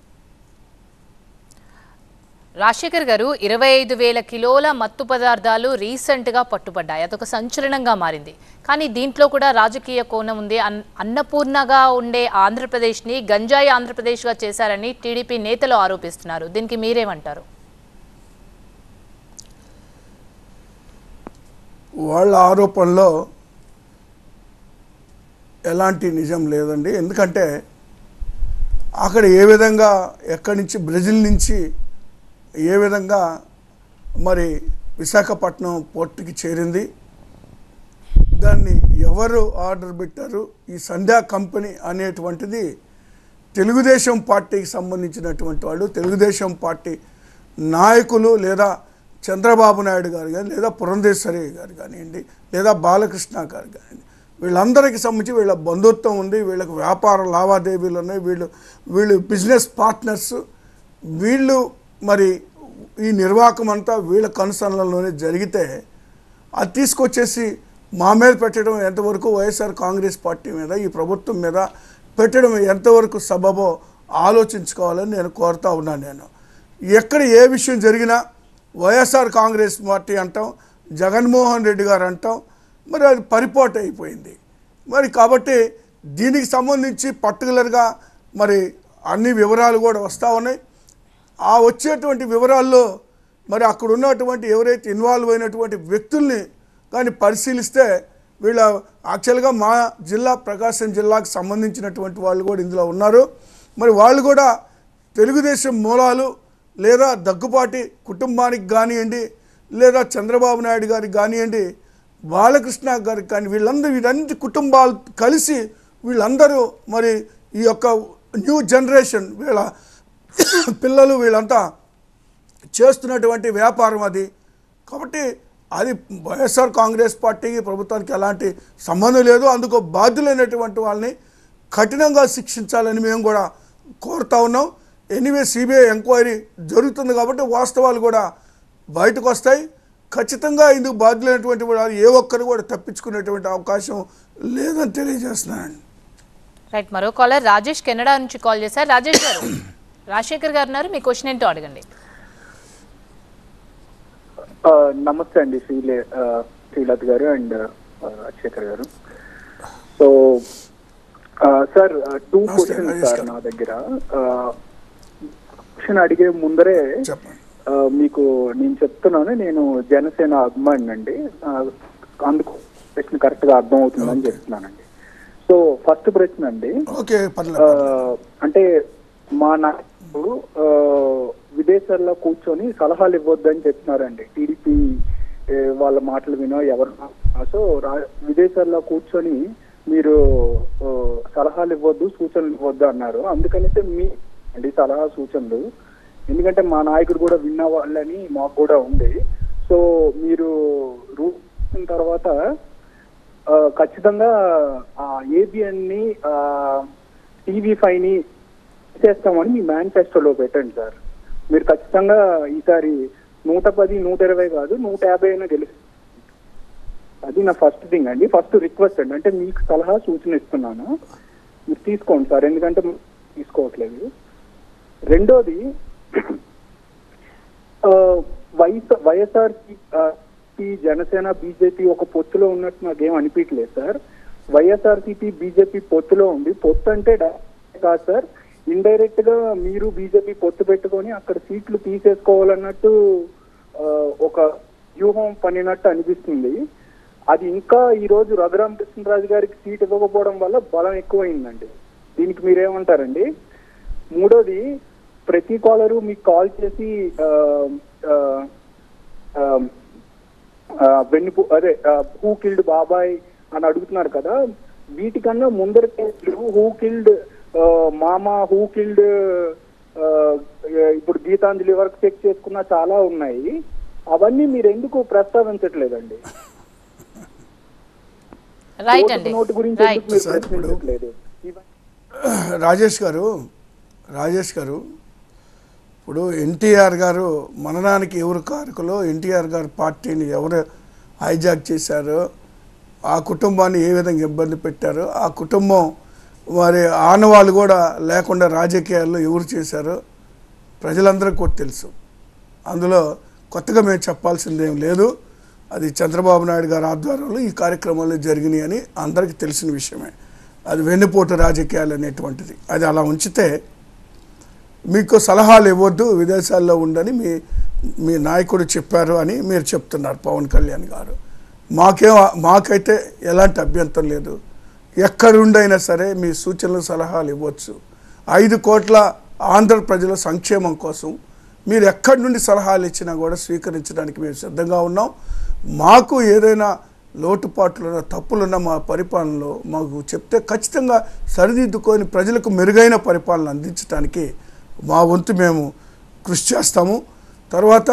రాజశేఖర్ గారు, 25,000 కిలోల మత్తు పదార్థాలు రీసెంట్గా పట్టుబడ్డాయి. అదొక సంచలనంగా మారింది. కానీ దీంట్లో కూడా రాజకీయ కోణం ఉంది. అన్నపూర్ణగా ఉండే ఆంధ్రప్రదేశ్ని గంజాయి ఆంధ్రప్రదేశ్గా చేశారని టీడీపీ నేతలు ఆరోపిస్తున్నారు. దీనికి మీరేమంటారు? వాళ్ళ ఆరోపణలో ఎలాంటి నిజం లేదండి. ఎందుకంటే అక్కడ ఏ విధంగా ఎక్కడి నుంచి బ్రెజిల్ నుంచి ఏ విధంగా మరి విశాఖపట్నం పోర్టుకి చేరింది, దాన్ని ఎవరు ఆర్డర్ పెట్టారు, ఈ సంధ్యా కంపెనీ అనేటువంటిది తెలుగుదేశం పార్టీకి సంబంధించినటువంటి వాళ్ళు, తెలుగుదేశం పార్టీ నాయకులు, లేదా చంద్రబాబు నాయుడు గారు కానీ, లేదా పురంధేశ్వరి గారు కానివ్వండి, లేదా బాలకృష్ణ గారు కానివ్వండి, వీళ్ళందరికీ సంబంధించి వీళ్ళ బంధుత్వం ఉంది, వీళ్ళకి వ్యాపార లావాదేవీలు ఉన్నాయి, వీళ్ళు బిజినెస్ పార్ట్నర్స్. వీళ్ళు మరి ఈ నిర్వాహకం అంతా వీళ్ళ కనుసన్నలోనే జరిగితే అది తీసుకొచ్చేసి మా మీద పెట్టడం ఎంతవరకు, వైఎస్ఆర్ కాంగ్రెస్ పార్టీ మీద, ఈ ప్రభుత్వం మీద పెట్టడం ఎంతవరకు సబబో ఆలోచించుకోవాలని నేను కోరుతా ఉన్నాను. నేను ఎక్కడ ఏ విషయం జరిగినా వైఎస్ఆర్ కాంగ్రెస్ పార్టీ అంటాం, జగన్మోహన్ రెడ్డి గారు అంటాం, మరి అది పరిపోటు అయిపోయింది. మరి కాబట్టి దీనికి సంబంధించి పర్టికులర్గా మరి అన్ని వివరాలు కూడా వస్తూ ఉన్నాయి. ఆ వచ్చేటువంటి వివరాల్లో మరి అక్కడ ఉన్నటువంటి ఎవరైతే ఇన్వాల్వ్ అయినటువంటి వ్యక్తుల్ని కానీ పరిశీలిస్తే వీళ్ళ యాక్చువల్గా మా జిల్లా ప్రకాశం జిల్లాకు సంబంధించినటువంటి వాళ్ళు కూడా ఇందులో ఉన్నారు. మరి వాళ్ళు కూడా తెలుగుదేశం మూలాలు లేదా దగ్గుపాటి కుటుంబానికి కానివ్వండి, లేదా చంద్రబాబు నాయుడు గారికి కానివ్వండి, బాలకృష్ణ గారికి కానీ వీళ్ళందరి కుటుంబాలు కలిసి వీళ్ళందరూ మరి ఈ యొక్క న్యూ జనరేషన్ వీళ్ళ పిల్లలు వీళ్ళంతా చేస్తున్నటువంటి వ్యాపారం అది. కాబట్టి అది వైఎస్ఆర్ కాంగ్రెస్ పార్టీకి ప్రభుత్వానికి ఎలాంటి సంబంధం లేదు. అందుకు బాధ్యులైనటువంటి వాళ్ళని కఠినంగా శిక్షించాలని మేము కూడా కోరుతా ఉన్నాం. ఎనీవే సిబిఐ ఎంక్వైరీ జరుగుతుంది కాబట్టి వాస్తవాలు కూడా బయటకు వస్తాయి. ఖచ్చితంగా ఇందుకు బాధ్యులైనటువంటి వాళ్ళు ఏ ఒక్కరు కూడా తప్పించుకునేటువంటి అవకాశం లేదని తెలియజేస్తున్నాను. రైట్, మరో కాలర్ రాజేష్ కెనడా నుంచి కాల్ చేశారు. రాజేష్ గారు, రాజశేఖర్ గారు ఉన్నారు, మీ క్వశ్చన్ ఏంటో అడగండి. నమస్తే అండి శ్రీలత గారు అండ్ రాజశేఖర్ గారు. సో సార్ 2 క్వశ్చన్స్ సార్ నా దగ్గర. క్వశ్చన్ అడిగే ముందరే మీకు నేను చెప్తున్నాను, నేను జనసేన అభిమాని అండి, అందుకు ప్రశ్న కరెక్ట్ గా అర్థం అవుతుందని చెప్తున్నానండి. సో ఫస్ట్ ప్రశ్న అండి, అంటే మా నాయకుడు విదేశాల్లో కూర్చొని సలహాలు ఇవ్వద్దని చెప్తున్నారండి. టీడీపీ వాళ్ళ మాటలు వినో ఎవరు. సో విదేశాల్లో కూర్చొని మీరు సలహాలు ఇవ్వద్దు, సూచనలు ఇవ్వద్దు అన్నారు. అందుకనితే మీ అండి సలహా సూచనలు, ఎందుకంటే మా నాయకుడు కూడా విన్న వాళ్ళని మాకు కూడా ఉంది. సో మీరు రూల్ తర్వాత ఖచ్చితంగా ఏబిఎన్ ని TV5 ని చేస్తామని మీ మేనిఫెస్టోలో పెట్టండి సార్. మీరు ఖచ్చితంగా ఈసారి 110, 120 కాదు 150 అయినా గెలుస్తారు. అది నా ఫస్ట్ థింగ్ అండి, ఫస్ట్ రిక్వెస్ట్ అండి. అంటే మీకు సలహా సూచన ఇస్తున్నాను, మీరు తీసుకోండి సార్, ఎందుకంటే తీసుకోవట్లేదు. రెండోది, వైఎస్ఆర్సీపీ జనసేన బీజేపీ ఒక పొత్తులో ఉన్నట్టు నాకేం అనిపించలేదు సార్. వైఎస్ఆర్సీపీ బీజేపీ పొత్తులో ఉంది. పొత్తు అంటే కాదు సార్, ఇండైరెక్ట్ గా మీరు బీజేపీ పొత్తు పెట్టుకొని అక్కడ సీట్లు తీసేసుకోవాలన్నట్టు ఒక వ్యూహం పనినట్టు అనిపిస్తుంది. అది ఇంకా ఈ రోజు రఘురామకృష్ణరాజు గారికి సీట్ ఇవ్వకపోవడం వల్ల బలం ఎక్కువైందండి. దీనికి మీరేమంటారండి? మూడోది, ప్రతి కాలరు మీకు కాల్ చేసి హూ కిల్డ్ బాబాయ్ అని అడుగుతున్నారు కదా, వీటికన్నా ముందర కేసులు హూ కిల్డ్ మామా, హూ కిల్డ్ ఇప్పుడు గీతాంజలి వరకు చెక్ చేసుకున్నా చాలా ఉన్నాయి. అవన్నీ మీరు ఎందుకు ప్రస్తావించట్లేదండి? నోటు గురించి ఎందుకు మీరు ప్రశ్నించట్లేదు? రాజేష్ గారు ఇప్పుడు ఎన్టీఆర్ గారు మననానికి ఎవరు కారకులో, ఎన్టీఆర్ గారు పార్టీని ఎవరు హైజాక్ చేశారో, ఆ కుటుంబాన్ని ఏ విధంగా ఇబ్బంది పెట్టారో, ఆ కుటుంబం మరి ఆనవాళ్ళు కూడా లేకుండా రాజకీయాల్లో ఎవరు చేశారో ప్రజలందరికీ కూడా తెలుసు. అందులో కొత్తగా మేము చెప్పాల్సిందేం లేదు. అది చంద్రబాబు నాయుడు గారి ఆధ్వర్యంలో ఈ కార్యక్రమాలు జరిగినాయి అని అందరికీ తెలిసిన విషయమే. అది వెన్నుపోటు రాజకీయాలు అనేటువంటిది. అది అలా ఉంచితే మీకు సలహాలు ఇవ్వద్దు, విదేశాల్లో ఉండని మీ నాయకుడు చెప్పారు అని మీరు చెప్తున్నారు పవన్ కళ్యాణ్ గారు. మాకైతే ఎలాంటి అభ్యంతరం లేదు. ఎక్కడుండైనా సరే మీ సూచనలు సలహాలు ఇవ్వచ్చు. 5 కోట్ల ఆంధ్ర ప్రజల సంక్షేమం కోసం మీరు ఎక్కడి నుండి సలహాలు ఇచ్చినా కూడా స్వీకరించడానికి మేము సిద్ధంగా ఉన్నాం. మాకు ఏదైనా లోటుపాట్లున్న తప్పులున్న మా పరిపాలనలో మాకు చెప్తే ఖచ్చితంగా సరిదిద్దుకొని ప్రజలకు మెరుగైన పరిపాలన అందించడానికి మా వంతు మేము కృషి చేస్తాము. తర్వాత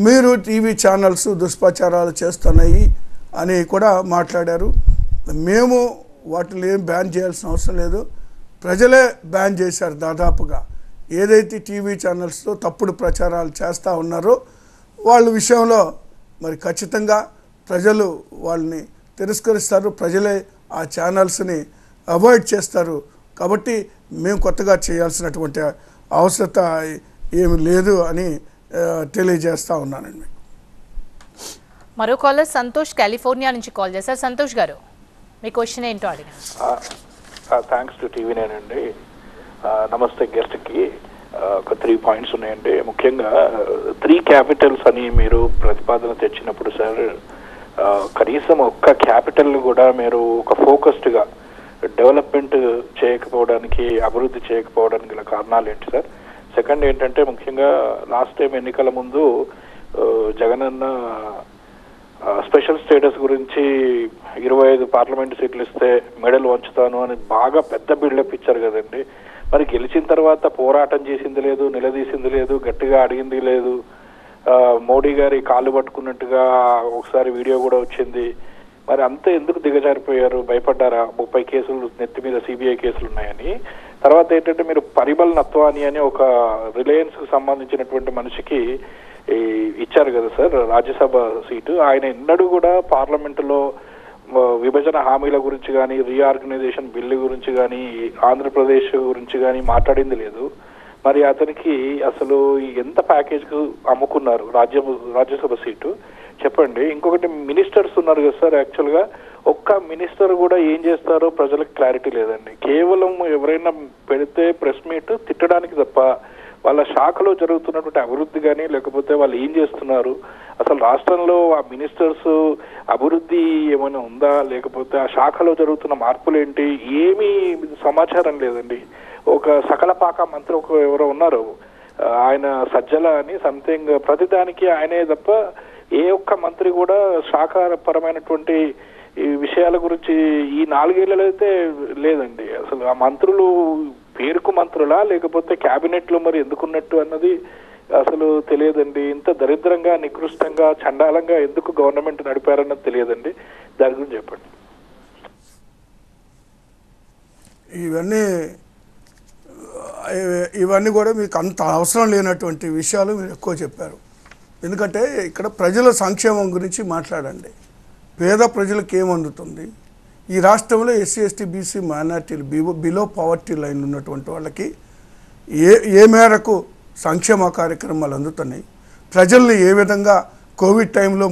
మీరు టీవీ ఛానల్స్ దుష్ప్రచారాలు చేస్తున్నాయి అని కూడా మాట్లాడారు. మేము వాటిని ఏం బ్యాన్ చేయాల్సిన అవసరం లేదు. ప్రజలే బ్యాన్ చేశారు దాదాపుగా. ఏదైతే టీవీ ఛానల్స్లో తప్పుడు ప్రచారాలు చేస్తూ ఉన్నారో వాళ్ళ విషయంలో మరి ఖచ్చితంగా ప్రజలు వాళ్ళని తిరస్కరిస్తారు. ప్రజలే ఆ ఛానల్స్ని అవాయిడ్ చేస్తారు. కాబట్టి మేము కొత్తగా చేయాల్సినటువంటి అవసరత ఏమి లేదు అని తెలియజేస్తూ ఉన్నానండి. మరో కాలర్ సంతోష్ కాలిఫోర్నియా నుంచి కాల్ చేశారు. సంతోష్ గారు, మీ క్వశ్చన్ ఏంటో అడిగాను. థ్యాంక్స్ టు టీవీ నేనండి. నమస్తే గెస్ట్కి. ఒక 3 పాయింట్స్ ఉన్నాయండి. ముఖ్యంగా 3 క్యాపిటల్స్ అని మీరు ప్రతిపాదన తెచ్చినప్పుడు సార్, కనీసం ఒక్క క్యాపిటల్ కూడా మీరు ఒక ఫోకస్డ్గా డెవలప్మెంట్ చేయకపోవడానికి, అభివృద్ధి చేయకపోవడానికి గల కారణాలు ఏంటి సార్? సెకండ్ ఏంటంటే, ముఖ్యంగా లాస్ట్ టైం ఎన్నికల ముందు జగనన్న స్పెషల్ స్టేటస్ గురించి 25 పార్లమెంట్ సీట్లు ఇస్తే మెడల్ వంచుతాను అని బాగా పెద్ద బిల్డప్ ఇచ్చారు కదండి. మరి గెలిచిన తర్వాత పోరాటం చేసింది లేదు, నిలదీసింది లేదు, గట్టిగా అడిగింది లేదు. మోడీ గారి కాళ్ళు పట్టుకున్నట్టుగా ఒకసారి వీడియో కూడా వచ్చింది. మరి అంతా ఎందుకు దిగజారిపోయారు? భయపడ్డారా? 30 కేసులు నెత్తి మీద సిబిఐ కేసులు ఉన్నాయని. తర్వాత ఏంటంటే, మీరు పరిమల్ నత్వాని అని ఒక రిలయన్స్ కు సంబంధించినటువంటి మనిషికి ఇచ్చారు కదా సార్ రాజ్యసభ సీటు. ఆయన ఎన్నడూ కూడా పార్లమెంటులో విభజన హామీల గురించి కానీ, రీఆర్గనైజేషన్ బిల్లు గురించి కానీ, ఆంధ్రప్రదేశ్ గురించి కానీ మాట్లాడింది లేదు. మరి అతనికి అసలు ఎంత ప్యాకేజ్కు అమ్ముకున్నారు రాజ్యసభ సీటు చెప్పండి. ఇంకొకటి, మినిస్టర్స్ ఉన్నారు కదా సార్, యాక్చువల్గా ఒక్క మినిస్టర్ కూడా ఏం చేస్తారో ప్రజలకు క్లారిటీ లేదండి. కేవలం ఎవరైనా పెడితే ప్రెస్ మీట్ తిట్టడానికి తప్ప వాళ్ళ శాఖలో జరుగుతున్నటువంటి అభివృద్ధి కానీ, లేకపోతే వాళ్ళు ఏం చేస్తున్నారు, అసలు రాష్ట్రంలో ఆ మినిస్టర్స్ అభివృద్ధి ఏమైనా ఉందా, లేకపోతే ఆ శాఖలో జరుగుతున్న మార్పులు ఏంటి, ఏమీ సమాచారం లేదండి. ఒక సకలపాక మంత్రి ఎవరో ఉన్నారు, ఆయన సజ్జల అని సంథింగ్, ప్రతిదానికి ఆయనే తప్ప ఏ ఒక్క మంత్రి కూడా శాఖపరమైనటువంటి ఈ విషయాల గురించి ఈ 4 ఏళ్లలో అయితే లేదండి. అసలు ఆ మంత్రులు పేరుకు మంత్రులా, లేకపోతే క్యాబినెట్ లో మరి ఎందుకున్నట్టు అన్నది అసలు తెలియదండి. ఇంత దరిద్రంగా, నికృష్టంగా, చండాలంగా ఎందుకు గవర్నమెంట్ నడిపారన్నది తెలియదండి. దాని గురించి చెప్పండి. ఇవన్నీ కూడా మీకు అంత అవసరం లేనటువంటి విషయాలు మీరు ఎక్కువ చెప్పారు. ఎందుకంటే ఇక్కడ ప్రజల సంక్షేమం గురించి మాట్లాడండి. పేద ప్రజలకు ఏమందుతుంది? ఈ రాష్ట్రంలో ఎస్సీ, ఎస్టీ, బీసీ, మైనార్టీలు, బిలో పావర్టీ లైన్ ఉన్నటువంటి వాళ్ళకి ఏ మేరకు సంక్షేమ కార్యక్రమాలు అందుతున్నాయి? ప్రజల్ని ఏ విధంగా కోవిడ్ టైంలో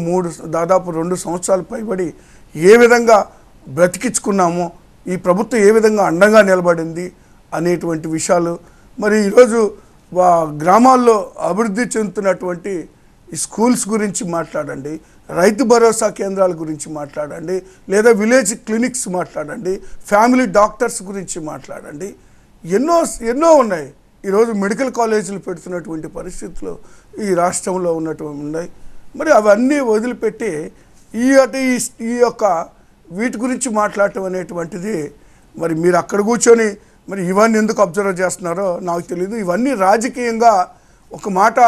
దాదాపు 2 సంవత్సరాలు పైబడి ఏ విధంగా బ్రతికించుకున్నామో, ఈ ప్రభుత్వం ఏ విధంగా అండగా నిలబడింది అనేటువంటి విషయాలు. మరి ఈరోజు గ్రామాల్లో అభివృద్ధి చెందుతున్నటువంటి ఈ స్కూల్స్ గురించి మాట్లాడండి, రైతు భరోసా కేంద్రాల గురించి మాట్లాడండి, లేదా విలేజ్ క్లినిక్స్ మాట్లాడండి, ఫ్యామిలీ డాక్టర్స్ గురించి మాట్లాడండి. ఎన్నో ఉన్నాయి. ఈరోజు మెడికల్ కాలేజీలు పెడుతున్నటువంటి పరిస్థితులు ఈ రాష్ట్రంలో ఉన్నాయి. మరి అవన్నీ వదిలిపెట్టి ఈ యొక్క వీటి గురించి మాట్లాడటం అనేటువంటిది, మరి మీరు అక్కడ కూర్చొని మరి ఇవన్నీ ఎందుకు అబ్జర్వ్ చేస్తున్నారో నాకు తెలియదు. ఇవన్నీ రాజకీయంగా ఒక మాట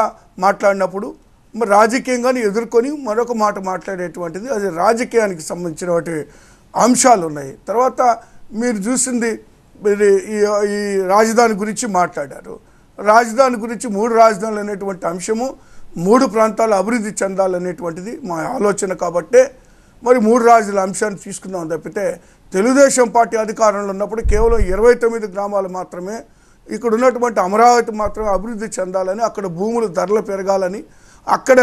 మాట్లాడినప్పుడు మరి రాజకీయంగానే ఎదుర్కొని మరొక మాట మాట్లాడేటువంటిది, అది రాజకీయానికి సంబంధించినటువంటి అంశాలు ఉన్నాయి. తర్వాత మీరు చూసింది, మీరు ఈ రాజధాని గురించి మాట్లాడారు. రాజధాని గురించి 3 రాజధానులు అనేటువంటి అంశము, 3 ప్రాంతాలు అభివృద్ధి చెందాలనేటువంటిది మా ఆలోచన. కాబట్టే మరి 3 రాజధానుల అంశాన్ని తీసుకున్నాం తప్పితే, తెలుగుదేశం పార్టీ అధికారంలో ఉన్నప్పుడు కేవలం 29 గ్రామాలు మాత్రమే, ఇక్కడ ఉన్నటువంటి అమరావతి మాత్రమే అభివృద్ధి చెందాలని, అక్కడ భూములు ధరలు పెరగాలని, అక్కడ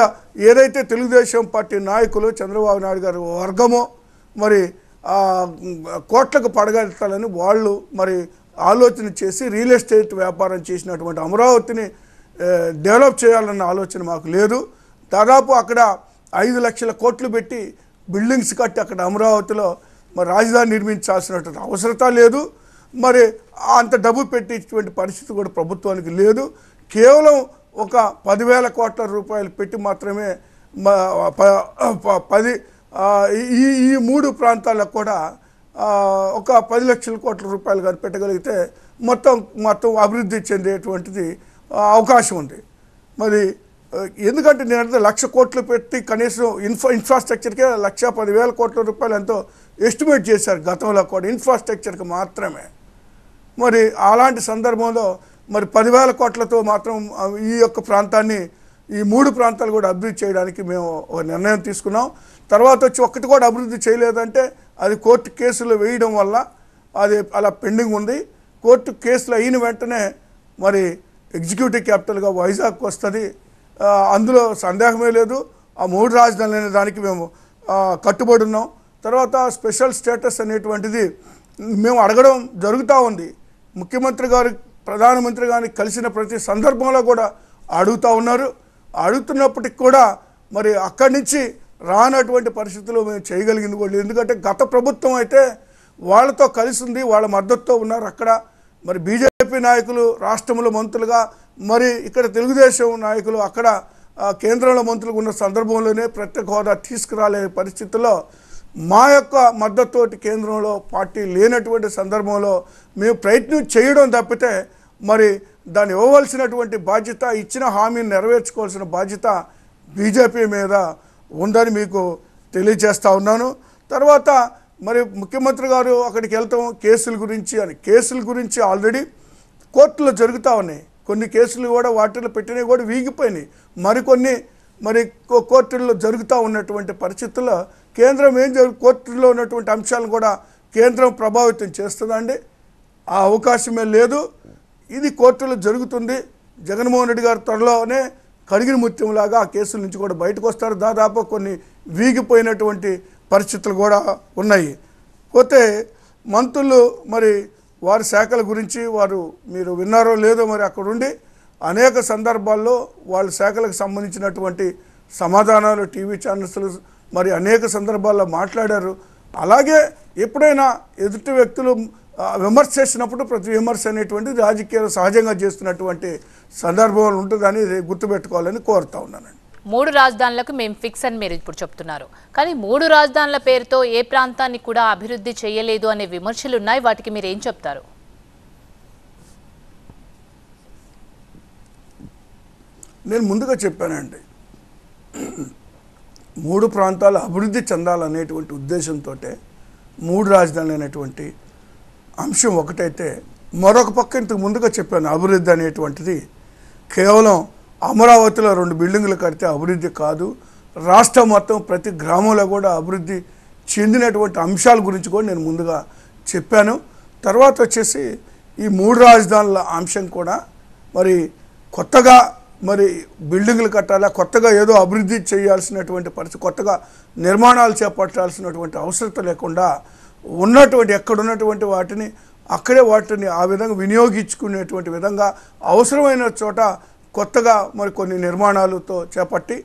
ఏదైతే తెలుగుదేశం పార్టీ నాయకులు చంద్రబాబు నాయుడు గారు వర్గమో మరి కోట్లకు పడగెత్తాలని వాళ్ళు మరి ఆలోచన చేసి రియల్ ఎస్టేట్ వ్యాపారం చేసినటువంటి అమరావతిని డెవలప్ చేయాలన్న ఆలోచన మాకు లేదు. దాదాపు అక్కడ 5 లక్షల కోట్లు పెట్టి బిల్డింగ్స్ కట్టి అక్కడ అమరావతిలో మరి రాజధాని నిర్మించాల్సినటువంటి అవసరత లేదు. మరి అంత డబ్బు పెట్టేటువంటి పరిస్థితి కూడా ప్రభుత్వానికి లేదు. కేవలం ఒక 10,000 కోట్ల రూపాయలు పెట్టి మాత్రమే ఈ 3 ప్రాంతాలకు కూడా ఒక 10 లక్షల కోట్ల రూపాయలు కానీ పెట్టగలిగితే మొత్తం అభివృద్ధి చెందేటువంటిది అవకాశం ఉంది. మరి ఎందుకంటే నేను 1,00,000 కోట్లు పెట్టి కనీసం ఇన్ఫ్రాస్ట్రక్చర్కే 1,10,000 కోట్ల రూపాయలు ఎంతో ఎస్టిమేట్ చేశారు గతంలో కూడా ఇన్ఫ్రాస్ట్రక్చర్కి మాత్రమే. మరి అలాంటి సందర్భంలో మరి 10,000 కోట్లతో మాత్రం ఈ యొక్క ప్రాంతాన్ని, ఈ 3 ప్రాంతాలు కూడా అభివృద్ధి చేయడానికి మేము ఒక నిర్ణయం తీసుకున్నాం. తర్వాత వచ్చి ఒక్కటి కూడా అభివృద్ధి చేయలేదంటే అది కోర్టు కేసులు వేయడం వల్ల అది అలా పెండింగ్ ఉంది. కోర్టు కేసులు అయిన వెంటనే మరి ఎగ్జిక్యూటివ్ క్యాపిటల్గా వైజాగ్ వస్తుంది. అందులో సందేహమే లేదు. ఆ 3 రాజధానులు అనే దానికి మేము కట్టుబడి ఉన్నాం. తర్వాత స్పెషల్ స్టేటస్ అనేటువంటిది మేము అడగడం జరుగుతూ ఉంది. ముఖ్యమంత్రి గారు ప్రధానమంత్రి గారిని కలిసిన ప్రతి సందర్భంలో కూడా అడుగుతూ ఉన్నారు. అడుగుతున్నప్పటికి కూడా మరి అక్కడి నుంచి రానటువంటి పరిస్థితుల్లో మేము చేయగలిగింది కూడా. ఎందుకంటే గత ప్రభుత్వం అయితే వాళ్ళతో కలిసి ఉంది, వాళ్ళ మద్దతుతో ఉన్నారు అక్కడ. మరి బీజేపీ నాయకులు రాష్ట్రంలో మంత్రులుగా, మరి ఇక్కడ తెలుగుదేశం నాయకులు అక్కడ కేంద్రంలో మంత్రులుగా ఉన్న సందర్భంలోనే ప్రత్యేక హోదా తీసుకురాలే పరిస్థితుల్లో మా యొక్క మద్దతుతోటి కేంద్రంలో పార్టీ లేనటువంటి సందర్భంలో మేము ప్రయత్నం చేయడం తప్పితే మరి దాన్ని ఇవ్వవలసినటువంటి బాధ్యత, ఇచ్చిన హామీని నెరవేర్చుకోవాల్సిన బాధ్యత బీజేపీ మీద ఉందని మీకు తెలియజేస్తూ ఉన్నాను. తర్వాత మరి ముఖ్యమంత్రి గారు అక్కడికి వెళ్తాం కేసుల గురించి ఆల్రెడీ కోర్టులో జరుగుతూ ఉన్నాయి. కొన్ని కేసులు కూడా వాటిలో పెట్టినవి కూడా వీగిపోయినాయి. మరికొన్ని కోర్టుల్లో జరుగుతూ ఉన్నటువంటి పరిస్థితుల్లో కేంద్రం కోర్టులో ఉన్నటువంటి అంశాలను కూడా కేంద్రం ప్రభావితం చేస్తుందండి. ఆ అవకాశమే లేదు. ఇది కోర్టులో జరుగుతుంది. జగన్మోహన్ రెడ్డి గారు త్వరలోనే కడిగిన ముత్యంలాగా ఆ కేసుల నుంచి కూడా బయటకు వస్తారు. దాదాపు కొన్ని వీగిపోయినటువంటి పరిస్థితులు కూడా ఉన్నాయి. పోతే మంత్రులు మరి వారి శాఖల గురించి మీరు విన్నారో లేదో మరి అక్కడుండి అనేక సందర్భాల్లో వాళ్ళ శాఖలకు సంబంధించినటువంటి సమాధానాలు టీవీ ఛానల్స్లు మరి అనేక సందర్భాల్లో మాట్లాడారు. అలాగే ఎప్పుడైనా ఎదుటి వ్యక్తులు విమర్శ చేసినప్పుడు ప్రతి విమర్శ అనేటువంటిది రాజకీయాలు సహజంగా చేస్తున్నటువంటి సందర్భాలు ఉంటుందని గుర్తుపెట్టుకోవాలని కోరుతా ఉన్నానండి. 3 రాజధానులకు మేము ఫిక్స్ అని మీరు ఇప్పుడు చెప్తున్నారు. కానీ 3 రాజధానుల పేరుతో ఏ ప్రాంతాన్ని కూడా అభివృద్ధి చేయలేదు అనే విమర్శలు ఉన్నాయి. వాటికి మీరు ఏం చెప్తారు? నేను ముందుగా చెప్పానండి, 3 ప్రాంతాలు అభివృద్ధి చెందాలనేటువంటి ఉద్దేశంతో 3 రాజధానులు అనేటువంటి అంశం ఒకటైతే, మరొక పక్క ఇంతకు ముందుగా చెప్పాను అభివృద్ధి అనేటువంటిది కేవలం అమరావతిలో 2 బిల్డింగులు కడితే అభివృద్ధి కాదు. రాష్ట్రం మొత్తం ప్రతి గ్రామంలో కూడా అభివృద్ధి చెందినటువంటి అంశాల గురించి కూడా నేను ముందుగా చెప్పాను. తర్వాత వచ్చేసి ఈ 3 రాజధానుల అంశం కూడా మరి కొత్తగా మరి బిల్డింగులు కట్టాలా, కొత్తగా ఏదో అభివృద్ధి చేయాల్సినటువంటి పరిస్థితి, కొత్తగా నిర్మాణాలు చేపట్టాల్సినటువంటి అవసరం లేకుండా ఎక్కడున్నటువంటి వాటిని అక్కడే వాటిని ఆ విధంగా వినియోగించుకునేటువంటి విధంగా అవసరమైన చోట కొత్తగా మరి కొన్ని నిర్మాణాలతో చేపట్టి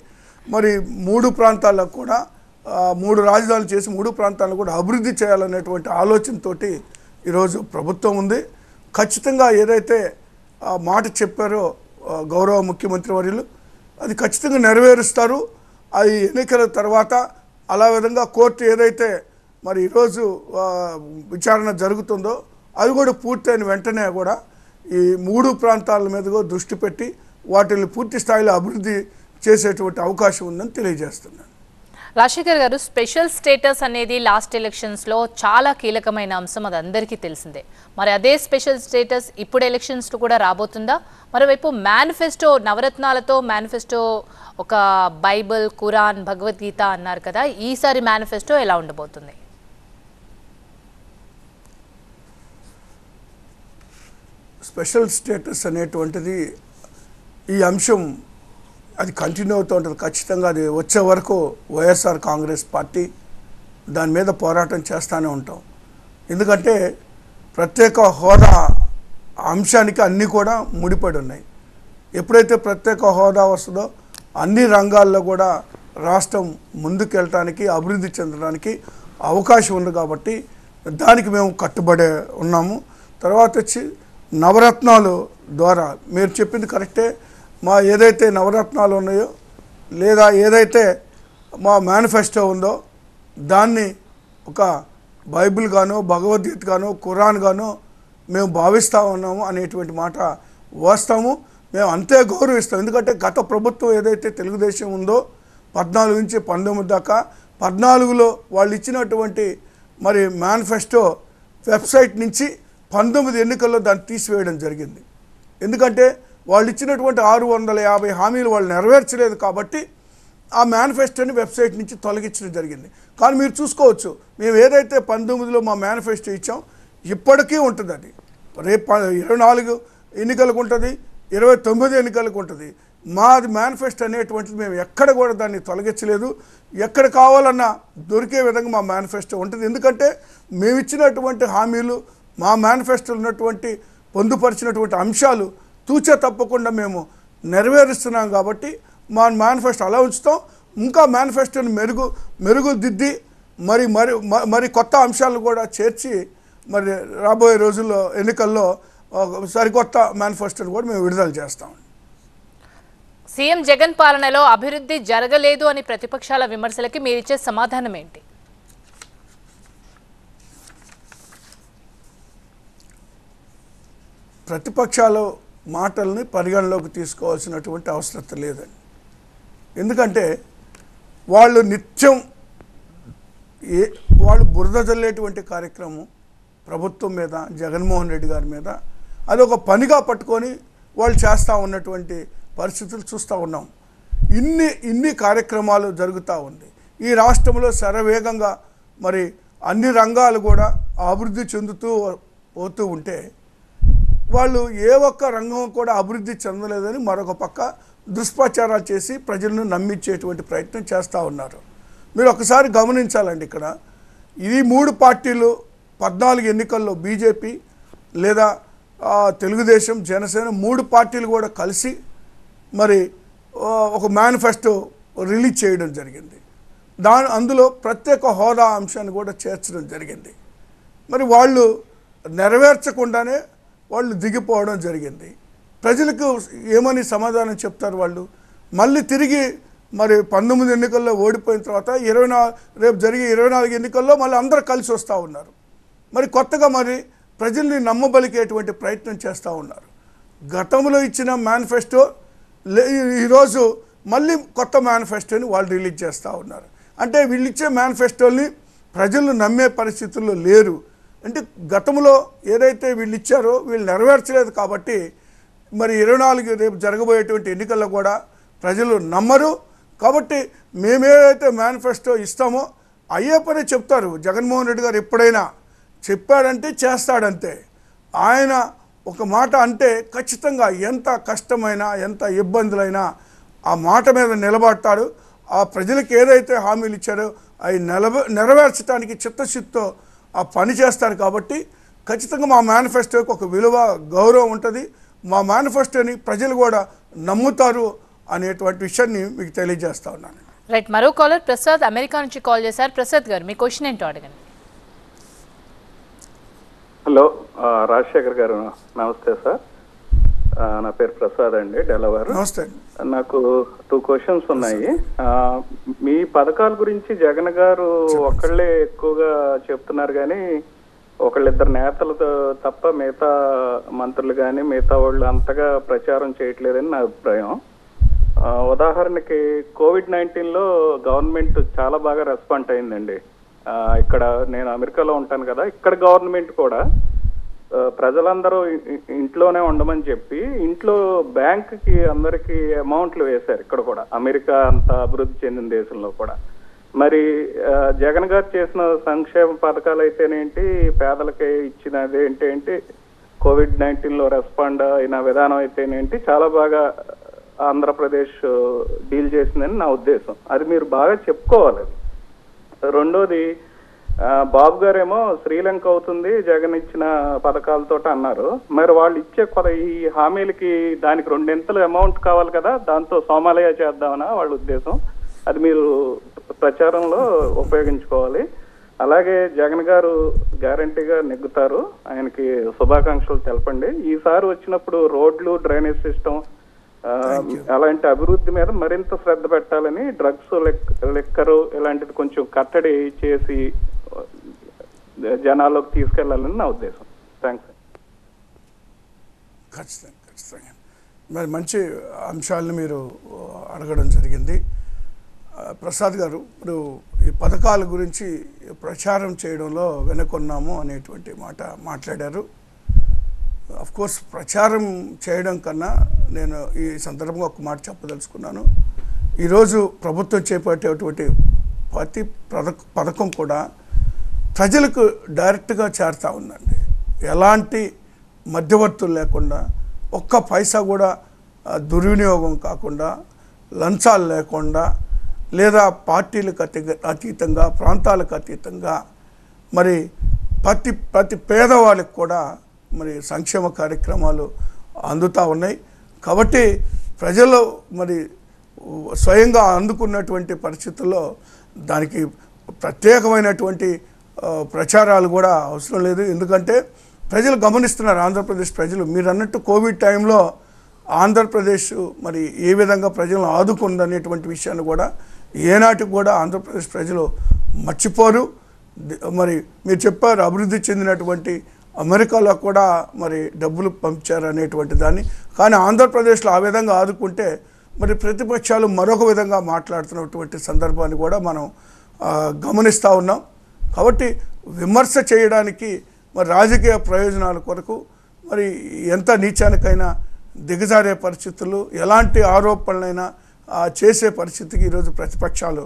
మరి 3 ప్రాంతాలకు కూడా 3 రాజధానులు చేసి 3 ప్రాంతాలను కూడా అభివృద్ధి చేయాలనేటువంటి ఆలోచనతో ఈరోజు ప్రభుత్వం ఉంది. ఖచ్చితంగా ఏదైతే మాట చెప్పారో గౌరవ ముఖ్యమంత్రి వర్యులు అది ఖచ్చితంగా నెరవేరుస్తారు. అది ఎన్నికల తర్వాత అలా విధంగా కోర్టు ఏదైతే మరి ఈరోజు విచారణ జరుగుతుందో అది కూడా పూర్తయిన వెంటనే కూడా ఈ 3 ప్రాంతాల మీద దృష్టి పెట్టి వాటిని పూర్తి స్థాయిలో అభివృద్ధి చేసేటువంటి అవకాశం ఉందని తెలియజేస్తున్నాను. రాజశేఖర్ గారు, స్పెషల్ స్టేటస్ అనేది లాస్ట్ ఎలక్షన్స్లో చాలా కీలకమైన అంశం, అది అందరికీ తెలిసిందే. మరి అదే స్పెషల్ స్టేటస్ ఇప్పుడు ఎలక్షన్స్లో కూడా రాబోతుందా? మరోవైపు మేనిఫెస్టో, నవరత్నాలతో మేనిఫెస్టో, ఒక బైబిల్, ఖురాన్, భగవద్గీత అన్నారు కదా, ఈసారి మేనిఫెస్టో ఎలా ఉండబోతుంది? స్పెషల్ స్టేటస్ అనేటువంటిది ఈ అంశం అది కంటిన్యూ అవుతూ ఉంటుంది. ఖచ్చితంగా అది వచ్చే వరకు వైఎస్ఆర్ కాంగ్రెస్ పార్టీ దాని మీద పోరాటం చేస్తూనే ఉంటాం. ఎందుకంటే ప్రత్యేక హోదా అంశానికి అన్నీ కూడా ముడిపడి ఉన్నాయి. ఎప్పుడైతే ప్రత్యేక హోదా వస్తుందో అన్ని రంగాల్లో కూడా రాష్ట్రం ముందుకెళ్ళటానికి, అభివృద్ధి చెందడానికి అవకాశం ఉంది. కాబట్టి దానికి మేము కట్టుబడే ఉన్నాము. తర్వాత వచ్చి నవరత్నాలు ద్వారా మీరు చెప్పింది కరెక్టే. మా ఏదైతే నవరత్నాలు ఉన్నాయో లేదా ఏదైతే మా మేనిఫెస్టో ఉందో దాన్ని ఒక బైబిల్ గానో, భగవద్గీత గానో, ఖురాన్ గానో మేము భావిస్తూ ఉన్నాము అనేటువంటి మాట వస్తాము. మేము అంతే గౌరవిస్తాం. ఎందుకంటే గత ప్రభుత్వం ఏదైతే తెలుగుదేశం ఉందో 14 నుంచి 19 దాకా, 14లో వాళ్ళు ఇచ్చినటువంటి మరి మేనిఫెస్టో వెబ్సైట్ నుంచి 19 ఎన్నికల్లో దాన్ని తీసివేయడం జరిగింది. ఎందుకంటే వాళ్ళు ఇచ్చినటువంటి 650 హామీలు వాళ్ళు నెరవేర్చలేదు కాబట్టి ఆ మేనిఫెస్టోని వెబ్సైట్ నుంచి తొలగించడం జరిగింది. కానీ మీరు చూసుకోవచ్చు, మేము ఏదైతే 19లో మా మేనిఫెస్టో ఇచ్చాం ఇప్పటికీ ఉంటుంది. అది రేపు 24 ఎన్నికలకు ఉంటుంది, 29 ఎన్నికలకు ఉంటుంది. మాది మేనిఫెస్టో అనేటువంటిది మేము ఎక్కడ కూడా దాన్ని తొలగించలేదు. ఎక్కడ కావాలన్నా దొరికే విధంగా మా మేనిఫెస్టో ఉంటుంది. ఎందుకంటే మేము ఇచ్చినటువంటి హామీలు, మా మేనిఫెస్టోలో ఉన్నటువంటి పొందుపరిచినటువంటి అంశాలు తూచా తప్పకుండా మేము నెరవేరుస్తున్నాం. కాబట్టి మా మేనిఫెస్టో అలా ఉంచుతాం. ఇంకా మేనిఫెస్టోని మెరుగుదిద్ది మరి కొత్త అంశాలను కూడా చేర్చి మరి రాబోయే రోజుల్లో ఎన్నికల్లో సరికొత్త మేనిఫెస్టోని కూడా మేము విడుదల చేస్తాం. సీఎం జగన్ పాలనలో అభివృద్ధి జరగలేదు అని ప్రతిపక్షాల విమర్శలకి మీరిచ్చే సమాధానం ఏంటి? ప్రతిపక్షాల మాటల్ని పరిగణలోకి తీసుకోవాల్సినటువంటి అవసరం లేదండి. ఎందుకంటే వాళ్ళు నిత్యం వాళ్ళు బురద జల్లేటువంటి కార్యక్రమం ప్రభుత్వం మీద, జగన్మోహన్ రెడ్డి గారి మీద అది ఒక పనిగా పట్టుకొని వాళ్ళు చేస్తూ ఉన్నటువంటి పరిస్థితులు చూస్తూ ఉన్నాం. ఇన్ని కార్యక్రమాలు జరుగుతూ ఉంది. ఈ రాష్ట్రంలో శరవేగంగా మరి అన్ని రంగాలు కూడా అభివృద్ధి చెందుతూ పోతూ ఉంటే వాళ్ళు ఏ ఒక్క రంగం కూడా అభివృద్ధి చెందలేదని మరొక పక్క దుష్ప్రచారాలు చేసి ప్రజలను నమ్మించేటువంటి ప్రయత్నం చేస్తూ ఉన్నారు. మీరు ఒకసారి గమనించాలండి. ఇక్కడ ఈ 3 పార్టీలు 14 ఎన్నికల్లో బీజేపీ లేదా తెలుగుదేశం, జనసేన 3 పార్టీలు కూడా కలిసి మరి ఒక మేనిఫెస్టో రిలీజ్ చేయడం జరిగింది. అందులో ప్రత్యేక హోదా అంశాన్ని కూడా చేర్చడం జరిగింది. మరి వాళ్ళు నెరవేర్చకుండానే వాళ్ళు దిగిపోవడం జరిగింది. ప్రజలకు ఏమని సమాధానం చెప్తారు వాళ్ళు? మళ్ళీ తిరిగి మరి 19 ఎన్నికల్లో ఓడిపోయిన తర్వాత రేపు జరిగే 24 ఎన్నికల్లో మళ్ళీ అందరూ కలిసి వస్తూ ఉన్నారు. మరి కొత్తగా మరి ప్రజల్ని నమ్మబలికేటువంటి ప్రయత్నం చేస్తూ ఉన్నారు. గతంలో ఇచ్చిన మేనిఫెస్టో ఈరోజు మళ్ళీ కొత్త మేనిఫెస్టోని వాళ్ళు రిలీజ్ చేస్తూ ఉన్నారు. అంటే వీళ్ళు ఇచ్చే మేనిఫెస్టోని ప్రజలు నమ్మే పరిస్థితుల్లో లేరు. అంటే గతంలో ఏదైతే వీళ్ళు ఇచ్చారో వీళ్ళు నెరవేర్చలేదు. కాబట్టి మరి 24 రేపు జరగబోయేటువంటి ఎన్నికల్లో కూడా ప్రజలు నమ్మరు. కాబట్టి మేమేదైతే మేనిఫెస్టో ఇస్తామో అయ్యే పని చెప్తారు. జగన్మోహన్ రెడ్డి గారు ఎప్పుడైనా చెప్పాడంటే చేస్తాడంతే. ఆయన ఒక మాట అంటే ఖచ్చితంగా ఎంత కష్టమైనా ఎంత ఇబ్బందులైనా ఆ మాట మీద నిలబడతాడు. ఆ ప్రజలకు ఏదైతే హామీలు ఇచ్చారో అవి నెరవేర్చడానికి చిత్తశుద్ధితో ఆ పని చేస్తారు. కాబట్టి ఖచ్చితంగా మా మేనిఫెస్టోకి ఒక విలువ, గౌరవం ఉంటుంది. మా మేనిఫెస్టోని ప్రజలు కూడా నమ్ముతారు అనేటువంటి విషయాన్ని మీకు తెలియజేస్తా ఉన్నాను. రైట్, మరో కాలర్ ప్రసాద్ అమెరికా నుంచి కాల్ చేశారు. ప్రసాద్ గారు, మీ క్వశ్చన్ ఏంటో అడగండి. హలో, రాజశేఖర్ గారు నమస్తే సార్. నా పేరు ప్రసాద్ అండి, డెలవర్. నమస్తే. నాకు 2 క్వశ్చన్స్ ఉన్నాయి. మీ పథకాల గురించి జగన్ గారు ఒకళ్ళే ఎక్కువగా చెప్తున్నారు, కానీ ఒకళ్ళిద్దరు నేతలతో తప్ప మిగతా మంత్రులు కానీ మిగతా వాళ్ళు అంతగా ప్రచారం చేయట్లేదని నా అభిప్రాయం. ఉదాహరణకి COVID-19లో గవర్నమెంట్ చాలా బాగా రెస్పాండ్ అయిందండి. ఇక్కడ నేను అమెరికాలో ఉంటాను కదా, ఇక్కడ గవర్నమెంట్ కూడా ప్రజలందరూ ఇంట్లోనే ఉండమని చెప్పి ఇంట్లో బ్యాంకుకి అందరికి అమౌంట్లు వేశారు. ఇక్కడ కూడా అమెరికా అంత అభివృద్ధి చెందిన దేశంలో కూడా. మరి జగన్ గారు చేసిన సంక్షేమ పథకాలు అయితేనేంటి, పేదలకి ఇచ్చినది ఏంటి, COVID-19లో రెస్పాండ్ అయిన విధానం అయితేనేంటి చాలా బాగా ఆంధ్రప్రదేశ్ డీల్ చేసిందని నా ఉద్దేశం. అది మీరు బాగా చెప్పుకోవాలి. రెండోది, బాబు గారేమో శ్రీలంక అవుతుంది జగన్ ఇచ్చిన పథకాలతో అన్నారు. మరి వాళ్ళు ఇచ్చే ఈ హామీలకి దానికి 2 అమౌంట్ కావాలి కదా, దాంతో సోమాలయ చేద్దామనా వాళ్ళ ఉద్దేశం. అది మీరు ప్రచారంలో ఉపయోగించుకోవాలి. అలాగే జగన్ గారు గ్యారంటీగా నెగ్గుతారు, ఆయనకి శుభాకాంక్షలు తెలపండి. ఈసారి వచ్చినప్పుడు రోడ్లు, డ్రైనేజ్ సిస్టమ్ అలాంటి అభివృద్ధి మీద మరింత శ్రద్ధ పెట్టాలని, డ్రగ్స్, లిక్కరు ఇలాంటిది కొంచెం కట్టడి చేసి జనాల్లోకి తీసుకెళ్లాలని నా ఉద్దేశం. థ్యాంక్స్. ఖచ్చితంగా మరి మంచి అంశాలను మీరు అడగడం జరిగింది. ప్రసాద్ గారు, ఇప్పుడు ఈ పథకాల గురించి ప్రచారం చేయడంలో వెనుకొన్నాము అనేటువంటి మాట మాట్లాడారు. కోర్స్ ప్రచారం చేయడం కన్నా నేను ఈ సందర్భంగా ఒక మాట చెప్పదలుచుకున్నాను. ఈరోజు ప్రభుత్వం చేపట్టేటువంటి ప్రతి పథకం కూడా ప్రజలకు డైరెక్ట్గా చేరుతూ ఉందండి. ఎలాంటి మధ్యవర్తులు లేకుండా, ఒక్క పైసా కూడా దుర్వినియోగం కాకుండా, లంచాలు లేకుండా, లేదా పార్టీలకు అతీతంగా, ప్రాంతాలకు అతీతంగా మరి ప్రతి పేదవాళ్ళకి కూడా మరి సంక్షేమ కార్యక్రమాలు అందుతూ ఉన్నాయి. కాబట్టి ప్రజలు మరి స్వయంగా అందుకున్నటువంటి పరిస్థితుల్లో దానికి ప్రత్యేకమైనటువంటి ప్రచారాలు కూడా అవసరం లేదు. ఎందుకంటే ప్రజలు గమనిస్తున్నారు, ఆంధ్రప్రదేశ్ ప్రజలు. మీరు అన్నట్టు కోవిడ్ టైంలో ఆంధ్రప్రదేశ్ మరి ఏ విధంగా ప్రజలను ఆదుకుందనేటువంటి విషయాన్ని కూడా ఏనాటికి కూడా ఆంధ్రప్రదేశ్ ప్రజలు మర్చిపోరు. మరి మీరు చెప్పారు అభివృద్ధి చెందినటువంటి అమెరికాలో కూడా మరి డబ్బులు పంపించారు అనేటువంటి దాన్ని. కానీ ఆంధ్రప్రదేశ్లో ఆ విధంగా ఆదుకుంటే మరి ప్రతిపక్షాలు మరొక విధంగా మాట్లాడుతున్నటువంటి సందర్భాన్ని కూడా మనం గమనిస్తూ ఉన్నాం. కాబట్టి విమర్శ చేయడానికి మరి రాజకీయ ప్రయోజనాల కొరకు మరి ఎంత నీచానికైనా దిగజారే పరిస్థితులు, ఎలాంటి ఆరోపణలైనా చేసే పరిస్థితికి ఈరోజు ప్రతిపక్షాలు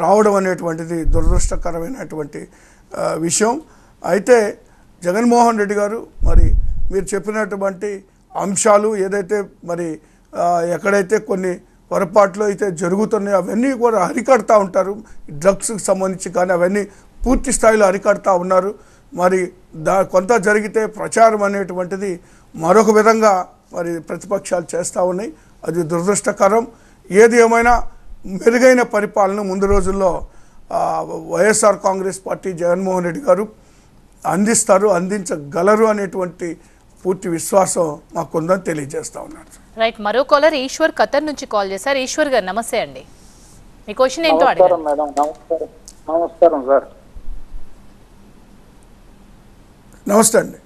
రావడం అనేటువంటిది దురదృష్టకరమైనటువంటి విషయం. అయితే జగన్మోహన్ రెడ్డి గారు మరి మీరు చెప్పినటువంటి అంశాలు ఏదైతే మరి ఎక్కడైతే కొన్ని పొరపాట్లు అయితే జరుగుతున్నాయో అవన్నీ కూడా అరికడతా ఉంటారు. డ్రగ్స్కి సంబంధించి కానీ అవన్నీ పూర్తి స్థాయిలో అరికడతా ఉన్నారు. మరి కొంత జరిగితే ప్రచారం అనేటువంటిది మరొక విధంగా మరి ప్రతిపక్షాలు చేస్తూ ఉన్నాయి. అది దురదృష్టకరం. ఏది ఏమైనా మెరుగైన పరిపాలన ముందు రోజుల్లో వైఎస్ఆర్ కాంగ్రెస్ పార్టీ జగన్మోహన్ రెడ్డి గారు అందించగలరు అనేటువంటి పూర్తి విశ్వాసం మాకుందని తెలియజేస్తా ఉన్నారు. రైట్, మరో కాలర్ ఈశ్వర్ ఖతర్ నుంచి కాల్ చేశారు. ఈశ్వర్ గారు నమస్తే అండి, మీ క్వశ్చన్ ఏంటో అడగండి. మేడం నమస్కారం సార్. నమస్తే అండి.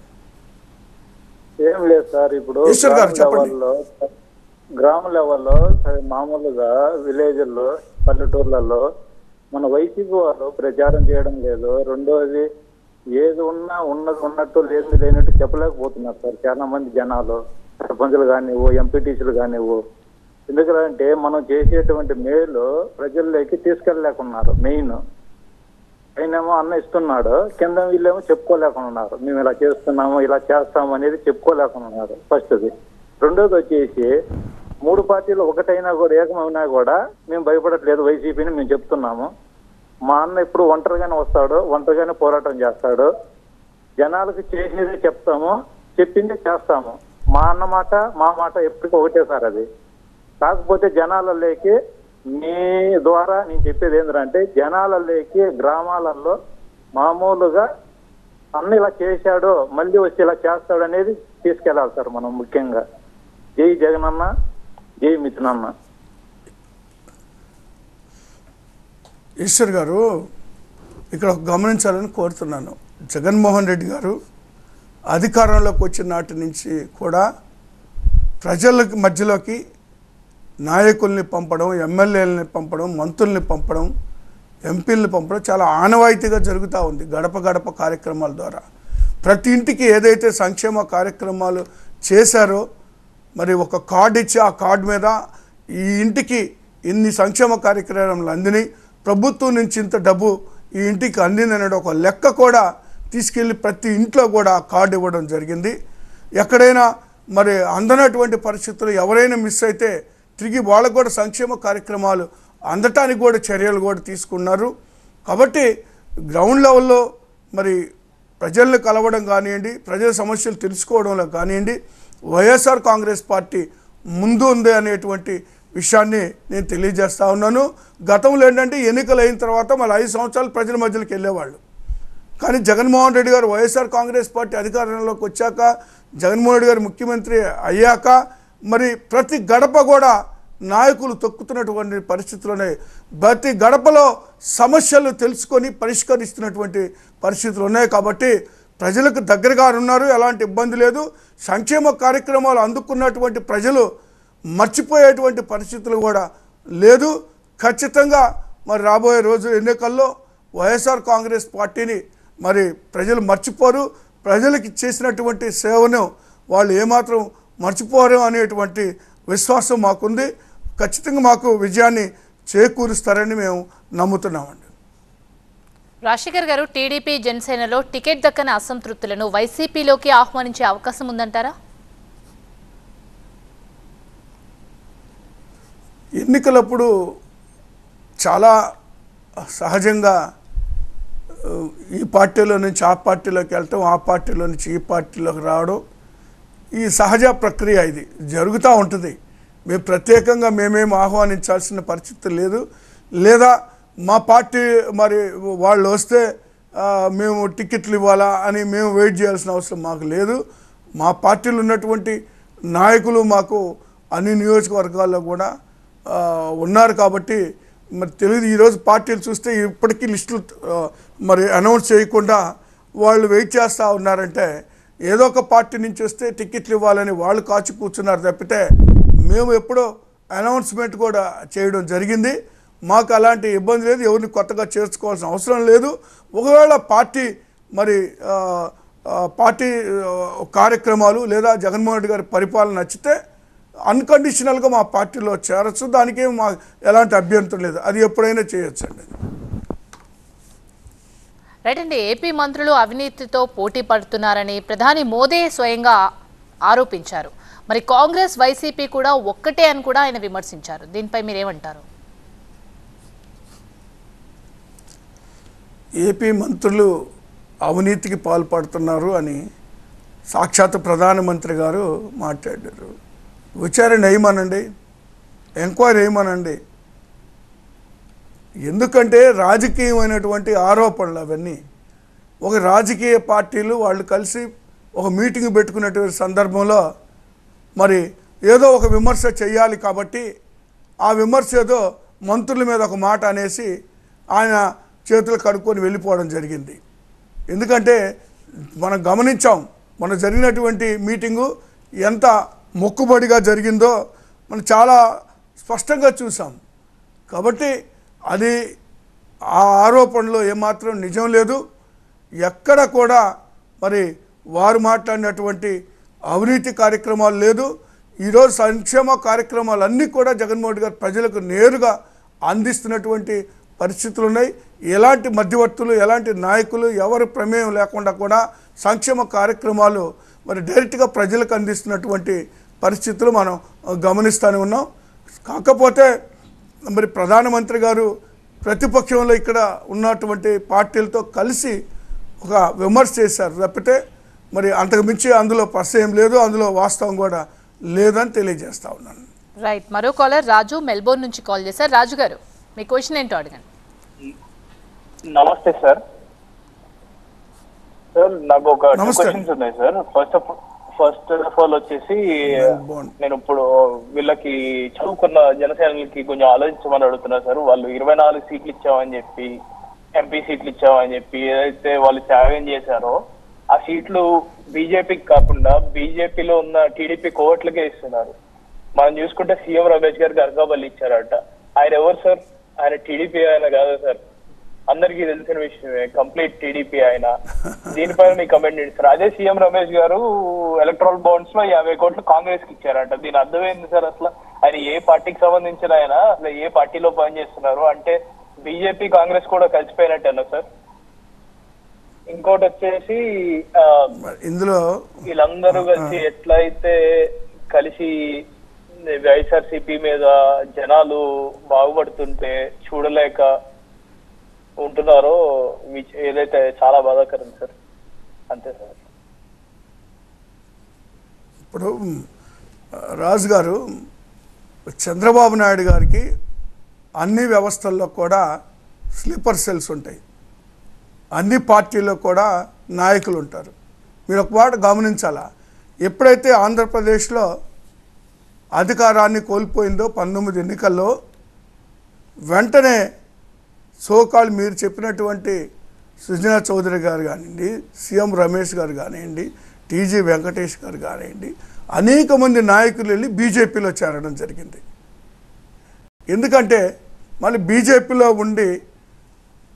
ఏం లేదు సార్, ఇప్పుడు గ్రామ లెవెల్లో మామూలుగా విలేజ్ల్లో పల్లెటూర్లలో మన వైసీపీ వాళ్ళు ప్రచారం చేయడం లేదు. రెండోది ఏది ఉన్నా ఉన్నట్టు లేనట్టు చెప్పలేకపోతున్నారు సార్ చాలా మంది జనాలు, సర్పంచులు కానివ్వు, ఎంపీటీసీలు కానివ్వు. ఎందుకంటే మనం చేసేటువంటి మేలు ప్రజల్లోకి తీసుకెళ్ళలేకున్నారు. మెయిన్ ఆయనేమో అన్న ఇస్తున్నాడు, కింద వీళ్ళేమో చెప్పుకోలేకున్నారు. మేము ఇలా చేస్తున్నాము, ఇలా చేస్తాము అనేది చెప్పుకోలేకున్నారు ఫస్ట్ది. రెండోది వచ్చేసి 3 పార్టీలు ఒకటైనా కూడా ఏకమైనా కూడా మేము భయపడట్లేదు వైసీపీని మేము చెప్తున్నాము. మా అన్న ఇప్పుడు ఒంటరిగానే వస్తాడు, ఒంటరిగానే పోరాటం చేస్తాడు. జనాలకు చేసేదే చెప్తాము, చెప్పిందే చేస్తాము. మా అన్న మాట మా మాట ఎప్పటికీ ఒకటే సార్. అది కాకపోతే జనాలలోకి మీ ద్వారా నేను చెప్పేది ఏంటంటే జనాలలోకి గ్రామాలలో మామూలుగా అన్న ఇలా చేశాడు మళ్ళీ వచ్చి ఇలా చేస్తాడు అనేది తీసుకెళ్ళాలి సార్ మనం ముఖ్యంగా. జై జగనన్న, జై మిథునన్న. ఈశ్వర్ గారు ఇక్కడ గమనించాలని కోరుతున్నాను. జగన్మోహన్ రెడ్డి గారు అధికారంలోకి వచ్చిన నాటి నుంచి కూడా ప్రజల మధ్యలోకి నాయకుల్ని పంపడం, ఎమ్మెల్యేలని పంపడం, మంత్రుల్ని పంపడం, ఎంపీలని పంపడం చాలా ఆనవాయితీగా జరుగుతూ ఉంది. గడప గడప కార్యక్రమాల ద్వారా ప్రతి ఇంటికి ఏదైతే సంక్షేమ కార్యక్రమాలు చేశారో మరి ఒక కార్డు ఇచ్చి ఆ కార్డు మీద ఈ ఇంటికి ఇన్ని సంక్షేమ కార్యక్రమాలు అందినాయి, ప్రభుత్వం నుంచి ఇంత డబ్బు ఈ ఇంటికి అందిందనే ఒక లెక్క కూడా తీసుకెళ్ళి ప్రతి ఇంట్లో కూడా కార్డు ఇవ్వడం జరిగింది. ఎక్కడైనా మరి అందనటువంటి పరిస్థితులు ఎవరైనా మిస్ అయితే తిరిగి వాళ్ళకు కూడా సంక్షేమ కార్యక్రమాలు అందటానికి కూడా చర్యలు కూడా తీసుకున్నారు. కాబట్టి గ్రౌండ్ లెవెల్లో మరి ప్రజలను కలవడం కానివ్వండి, ప్రజల సమస్యలు తెలుసుకోవడంలో కానివ్వండి, వైఎస్ఆర్ కాంగ్రెస్ పార్టీ ముందు ఉంది అనేటువంటి విషయాన్ని నేను తెలియజేస్తూ ఉన్నాను. గతంలో ఏంటంటే ఎన్నికలు అయిన తర్వాత మళ్ళీ 5 సంవత్సరాలు ప్రజల మధ్యలోకి వెళ్ళేవాళ్ళు. కానీ జగన్మోహన్ రెడ్డి గారు వైఎస్ఆర్ కాంగ్రెస్ పార్టీ అధికారంలోకి వచ్చాక, జగన్మోహన్ రెడ్డి గారు ముఖ్యమంత్రి అయ్యాక మరి ప్రతి గడప కూడా నాయకులు తొక్కుతున్నటువంటి పరిస్థితుల్లోనే ప్రతి గడపలో సమస్యలు తెలుసుకొని పరిష్కరిస్తున్నటువంటి పరిస్థితులు ఉన్నాయి. కాబట్టి ప్రజలకు దగ్గరగా ఉన్నారు, ఎలాంటి ఇబ్బంది లేదు. సంక్షేమ కార్యక్రమాలు అందుకున్నటువంటి ప్రజలు మర్చిపోయేటువంటి పరిస్థితులు కూడా లేదు. ఖచ్చితంగా మరి రాబోయే రోజు ఎన్నికల్లో వైఎస్ఆర్ కాంగ్రెస్ పార్టీని మరి ప్రజలు మర్చిపోరు. ప్రజలకి చేసినటువంటి సేవను వాళ్ళు ఏమాత్రం మర్చిపోరు అనేటువంటి విశ్వాసం మాకుంది. ఖచ్చితంగా మాకు విజయాన్ని చేకూరుస్తారని మేము నమ్ముతున్నామండి. రాజశేఖర్ గారు, టీడీపీ జనసేనలో టికెట్ దక్కని అసంతృప్తులను వైసీపీలోకి ఆహ్వానించే అవకాశం ఉందంటారా? ఎన్నికలప్పుడు చాలా సహజంగా ఈ పార్టీలో నుంచి ఆ పార్టీలోకి వెళ్ళటం, ఆ పార్టీలో నుంచి ఈ పార్టీలోకి రావడం, ఈ సహజ ప్రక్రియ ఇది జరుగుతూ ఉంటుంది. మేము ప్రత్యేకంగా మేమేం ఆహ్వానించాల్సిన పరిస్థితి లేదు. లేదా మా పార్టీ మరి వాళ్ళు వస్తే మేము టికెట్లు ఇవ్వాలా అని మేము వెయిట్ చేయాల్సిన అవసరం మాకు లేదు. మా పార్టీలో ఉన్నటువంటి నాయకులు మాకు అన్ని నియోజకవర్గాల్లో కూడా ఉన్నారు. కాబట్టి మరి తెలియదు, ఈరోజు పార్టీలు చూస్తే ఇప్పటికీ లిస్టులు మరి అనౌన్స్ చేయకుండా వాళ్ళు వెయిట్ చేస్తూ ఉన్నారంటే ఏదో ఒక పార్టీ నుంచి వస్తే టికెట్లు ఇవ్వాలని వాళ్ళు కాచి కూర్చున్నారు తప్పితే మేము ఎప్పుడో అనౌన్స్మెంట్ కూడా చేయడం జరిగింది. మాకు అలాంటి ఇబ్బంది లేదు, ఎవరిని కొత్తగా చేర్చుకోవాల్సిన అవసరం లేదు. ఒకవేళ పార్టీ మరి పార్టీ కార్యక్రమాలు లేదా జగన్మోహన్ రెడ్డి గారి పరిపాలన నచ్చితే అన్కండిషనల్గా మా పార్టీలో చేరచ్చు, దానికి మా ఎలాంటి అభ్యంతరం లేదు, అది ఎప్పుడైనా చేయొచ్చు అండి. రైట్ అండి. ఏపీ మంత్రులు అవినీతితో పోటీ పడుతున్నారని ప్రధాని మోదీ స్వయంగా ఆరోపించారు. మరి కాంగ్రెస్ వైసీపీ కూడా ఒక్కటే అని కూడా ఆయన విమర్శించారు. దీనిపై మీరేమంటారు? ఏపీ మంత్రులు అవినీతికి పాల్పడుతున్నారు అని సాక్షాత్ ప్రధానమంత్రి గారు మాట్లాడారు. విచారణ వేయమనండి, ఎంక్వైరీ వేయమనండి. ఎందుకంటే రాజకీయమైనటువంటి ఆరోపణలు అవన్నీ. ఒక రాజకీయ పార్టీలు వాళ్ళు కలిసి ఒక మీటింగ్ పెట్టుకునేటువంటి సందర్భంలో మరి ఏదో ఒక విమర్శ చేయాలి కాబట్టి ఆ విమర్శ ఏదో మంత్రుల మీద ఒక మాట అనేసి ఆయన చేతులు కడుక్కొని వెళ్ళిపోవడం జరిగింది. ఎందుకంటే మనం గమనించాం, మన జరిగినటువంటి మీటింగు ఎంత మొక్కుబడిగా జరిగిందో మనం చాలా స్పష్టంగా చూసాం. కాబట్టి అది ఆ ఆరోపణలో ఏమాత్రం నిజం లేదు. ఎక్కడ కూడా మరి వారు మాట్లాడినటువంటి అవినీతి కార్యక్రమాలు లేదు. ఈరోజు సంక్షేమ కార్యక్రమాలన్నీ కూడా జగన్మోహన్ రెడ్డి గారు ప్రజలకు నేరుగా అందిస్తున్నటువంటి పరిస్థితులు ఉన్నాయి. ఎలాంటి మధ్యవర్తులు, ఎలాంటి నాయకులు, ఎవరి ప్రమేయం లేకుండా కూడా సంక్షేమ కార్యక్రమాలు మరి డైరెక్ట్గా ప్రజలకు అందిస్తున్నటువంటి పరిస్థితులు మనం గమనిస్తూనే ఉన్నాం. కాకపోతే మరి ప్రధానమంత్రి గారు ప్రతిపక్షంలో ఇక్కడ ఉన్నటువంటి పార్టీలతో కలిసి ఒక విమర్శ చేశారు తప్పితే మరి అంతకు మించి అందులో ప్రశ్న లేదు, అందులో వాస్తవం కూడా లేదని తెలియజేస్తా ఉన్నాను. రైట్. మరో కాలర్ రాజు మెల్బోర్న్ నుంచి కాల్ చేశారు. రాజు గారు, మీ క్వశ్చన్ ఏంటో అడగండి. నమస్తే సార్. సార్ నాకు ఒక క్వశ్చన్స్ ఉన్నాయి సార్. ఫస్ట్ ఆఫ్ ఆల్ వచ్చేసి నేను ఇప్పుడు వీళ్ళకి చదువుకున్న జనసేనలకి కొంచెం ఆలోచించమని అడుగుతున్నా సార్. వాళ్ళు 24 సీట్లు ఇచ్చామని చెప్పి, ఎంపీ సీట్లు ఇచ్చామని చెప్పి ఏదైతే వాళ్ళు త్యాగం చేశారో ఆ సీట్లు బీజేపీకి కాకుండా బీజేపీలో ఉన్న టీడీపీ కోవట్లకే ఇస్తున్నారు. మనం చూసుకుంటే సీఎం రమేష్ గారికి అర్కాబల్లి ఇచ్చారట. ఆయన ఎవరు సార్? ఆయన టీడీపీ ఆయన కాదు సార్, అందరికీ తెలిసిన విషయమే, కంప్లీట్ టీడీపీ ఆయన. దీనిపైన మీ కమెంట్ ఏంటి సార్? అదే సీఎం రమేష్ గారు ఎలక్ట్రల్ బాండ్స్ లో 50 కోట్లు కాంగ్రెస్ కి ఇచ్చారట. దీని అర్థమైంది సార్? అసలు ఆయన ఏ పార్టీకి సంబంధించిన ఆయన, అసలు ఏ పార్టీలో పనిచేస్తున్నారు? అంటే బీజేపీ కాంగ్రెస్ కూడా కలిసిపోయినట్టేనా సార్? ఇంకోటి వచ్చేసి ఇందులో వీళ్ళందరూ కలిసి ఎట్లయితే కలిసి వైఎస్ఆర్సీపీ మీద జనాలు బాగుపడుతుంటే చూడలేక ఉంటున్నారో ఏదైతే చాలా బాధాకరం సార్. అంతే సార్. ఇప్పుడు రాజు గారు, చంద్రబాబు నాయుడు గారికి అన్ని వ్యవస్థల్లో కూడా స్లీపర్ సెల్స్ ఉంటాయి, అన్ని పార్టీల్లో కూడా నాయకులు ఉంటారు. మీరు ఒక మాట గమనించాలా, ఎప్పుడైతే ఆంధ్రప్రదేశ్లో అధికారాన్ని కోల్పోయిందో 19 ఎన్నికల్లో, వెంటనే సోకాళ్ళు మీరు చెప్పినటువంటి సుజనా చౌదరి గారు కానివ్వండి, సీఎం రమేష్ గారు కానివ్వండి, టీజీ వెంకటేష్ గారు కానివ్వండి, అనేక మంది నాయకులు వెళ్ళి బీజేపీలో చేరడం జరిగింది. ఎందుకంటే మళ్ళీ బీజేపీలో ఉండి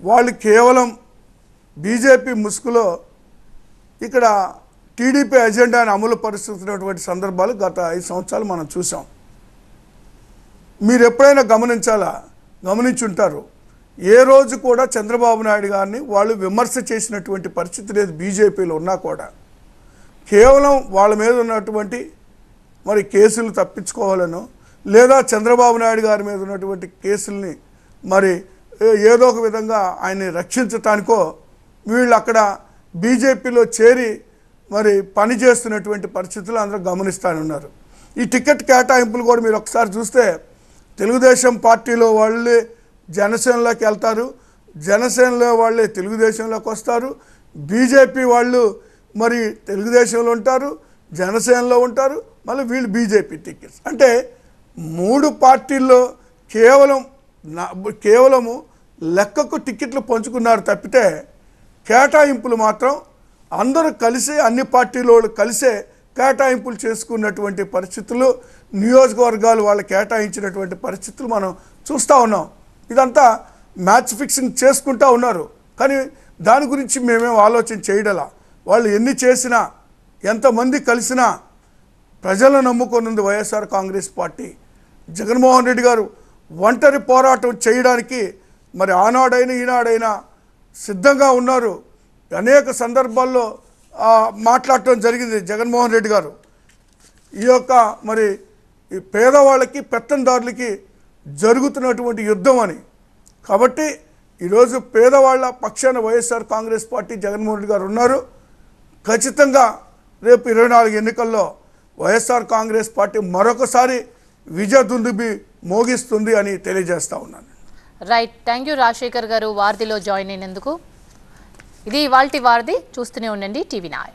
వాళ్ళు కేవలం బీజేపీ ముసుగులో ఇక్కడ టీడీపీ ఎజెండాను అమలు పరుస్తున్నటువంటి సందర్భాలు గత 5 సంవత్సరాలు మనం చూసాం. మీరు ఎప్పుడైనా గమనించుంటారు, ఏ రోజు కూడా చంద్రబాబు నాయుడు గారిని వాళ్ళు విమర్శ చేసినటువంటి పరిస్థితి లేదు. బీజేపీలో ఉన్నా కూడా కేవలం వాళ్ళ మీద ఉన్నటువంటి మరి కేసులు తప్పించుకోవాలనో లేదా చంద్రబాబు నాయుడు గారి మీద ఉన్నటువంటి కేసుల్ని మరి ఏదో ఒక విధంగా ఆయన్ని రక్షించటానికో వీళ్ళు అక్కడ బీజేపీలో చేరి మరి పనిచేస్తున్నటువంటి పరిస్థితులు అందరూ గమనిస్తూనే. ఈ టికెట్ కేటాయింపులు కూడా మీరు ఒకసారి చూస్తే తెలుగుదేశం పార్టీలో వాళ్ళే జనసేనలోకి వెళ్తారు, జనసేనలో వాళ్ళే తెలుగుదేశంలోకి వస్తారు, బీజేపీ వాళ్ళు మరి తెలుగుదేశంలో ఉంటారు, జనసేనలో ఉంటారు, మళ్ళీ వీళ్ళు బీజేపీ టికెట్స్. అంటే 3 పార్టీల్లో కేవలము లెక్కకు టికెట్లు పంచుకున్నారు తప్పితే కేటాయింపులు మాత్రం అందరూ కలిసి అన్ని పార్టీల వాళ్ళు కలిసే కేటాయింపులు చేసుకున్నటువంటి పరిస్థితులు, నియోజకవర్గాలు వాళ్ళు కేటాయించినటువంటి పరిస్థితులు మనం చూస్తూ ఉన్నాం. ఇదంతా మ్యాచ్ ఫిక్సింగ్ చేసుకుంటూ ఉన్నారు. కానీ దాని గురించి మేమేం ఆలోచన చేయడలా. వాళ్ళు ఎన్ని చేసినా ఎంతమంది కలిసినా ప్రజలను నమ్ముకొనుంది వైఎస్ఆర్ కాంగ్రెస్ పార్టీ. జగన్మోహన్ రెడ్డి గారు ఒంటరి పోరాటం చేయడానికి మరి ఆనాడైనా ఈనాడైనా సిద్ధంగా ఉన్నారు. అనేక సందర్భాల్లో మాట్లాడటం జరిగింది జగన్మోహన్ రెడ్డి గారు. ఈ యొక్క మరి ఈ పేదవాళ్ళకి పెత్తందారులకి జరుగుతున్నటువంటి యుద్ధం అని. కాబట్టి ఈరోజు పేదవాళ్ళ పక్షాన వైఎస్ఆర్ కాంగ్రెస్ పార్టీ జగన్మోహన్ రెడ్డి గారు ఉన్నారు. ఖచ్చితంగా రేపు 24 ఎన్నికల్లో వైఎస్ఆర్ కాంగ్రెస్ పార్టీ మరొకసారి విజయదుందుబి మోగిస్తుంది అని తెలియజేస్తా ఉన్నాను. రైట్, థ్యాంక్ యూ రాజశేఖర్ గారు వార్తలో జాయిన్ అయినందుకు. ఇది ఇవాల్టి వార్ది. చూస్తూనే ఉండండి టీవీ9.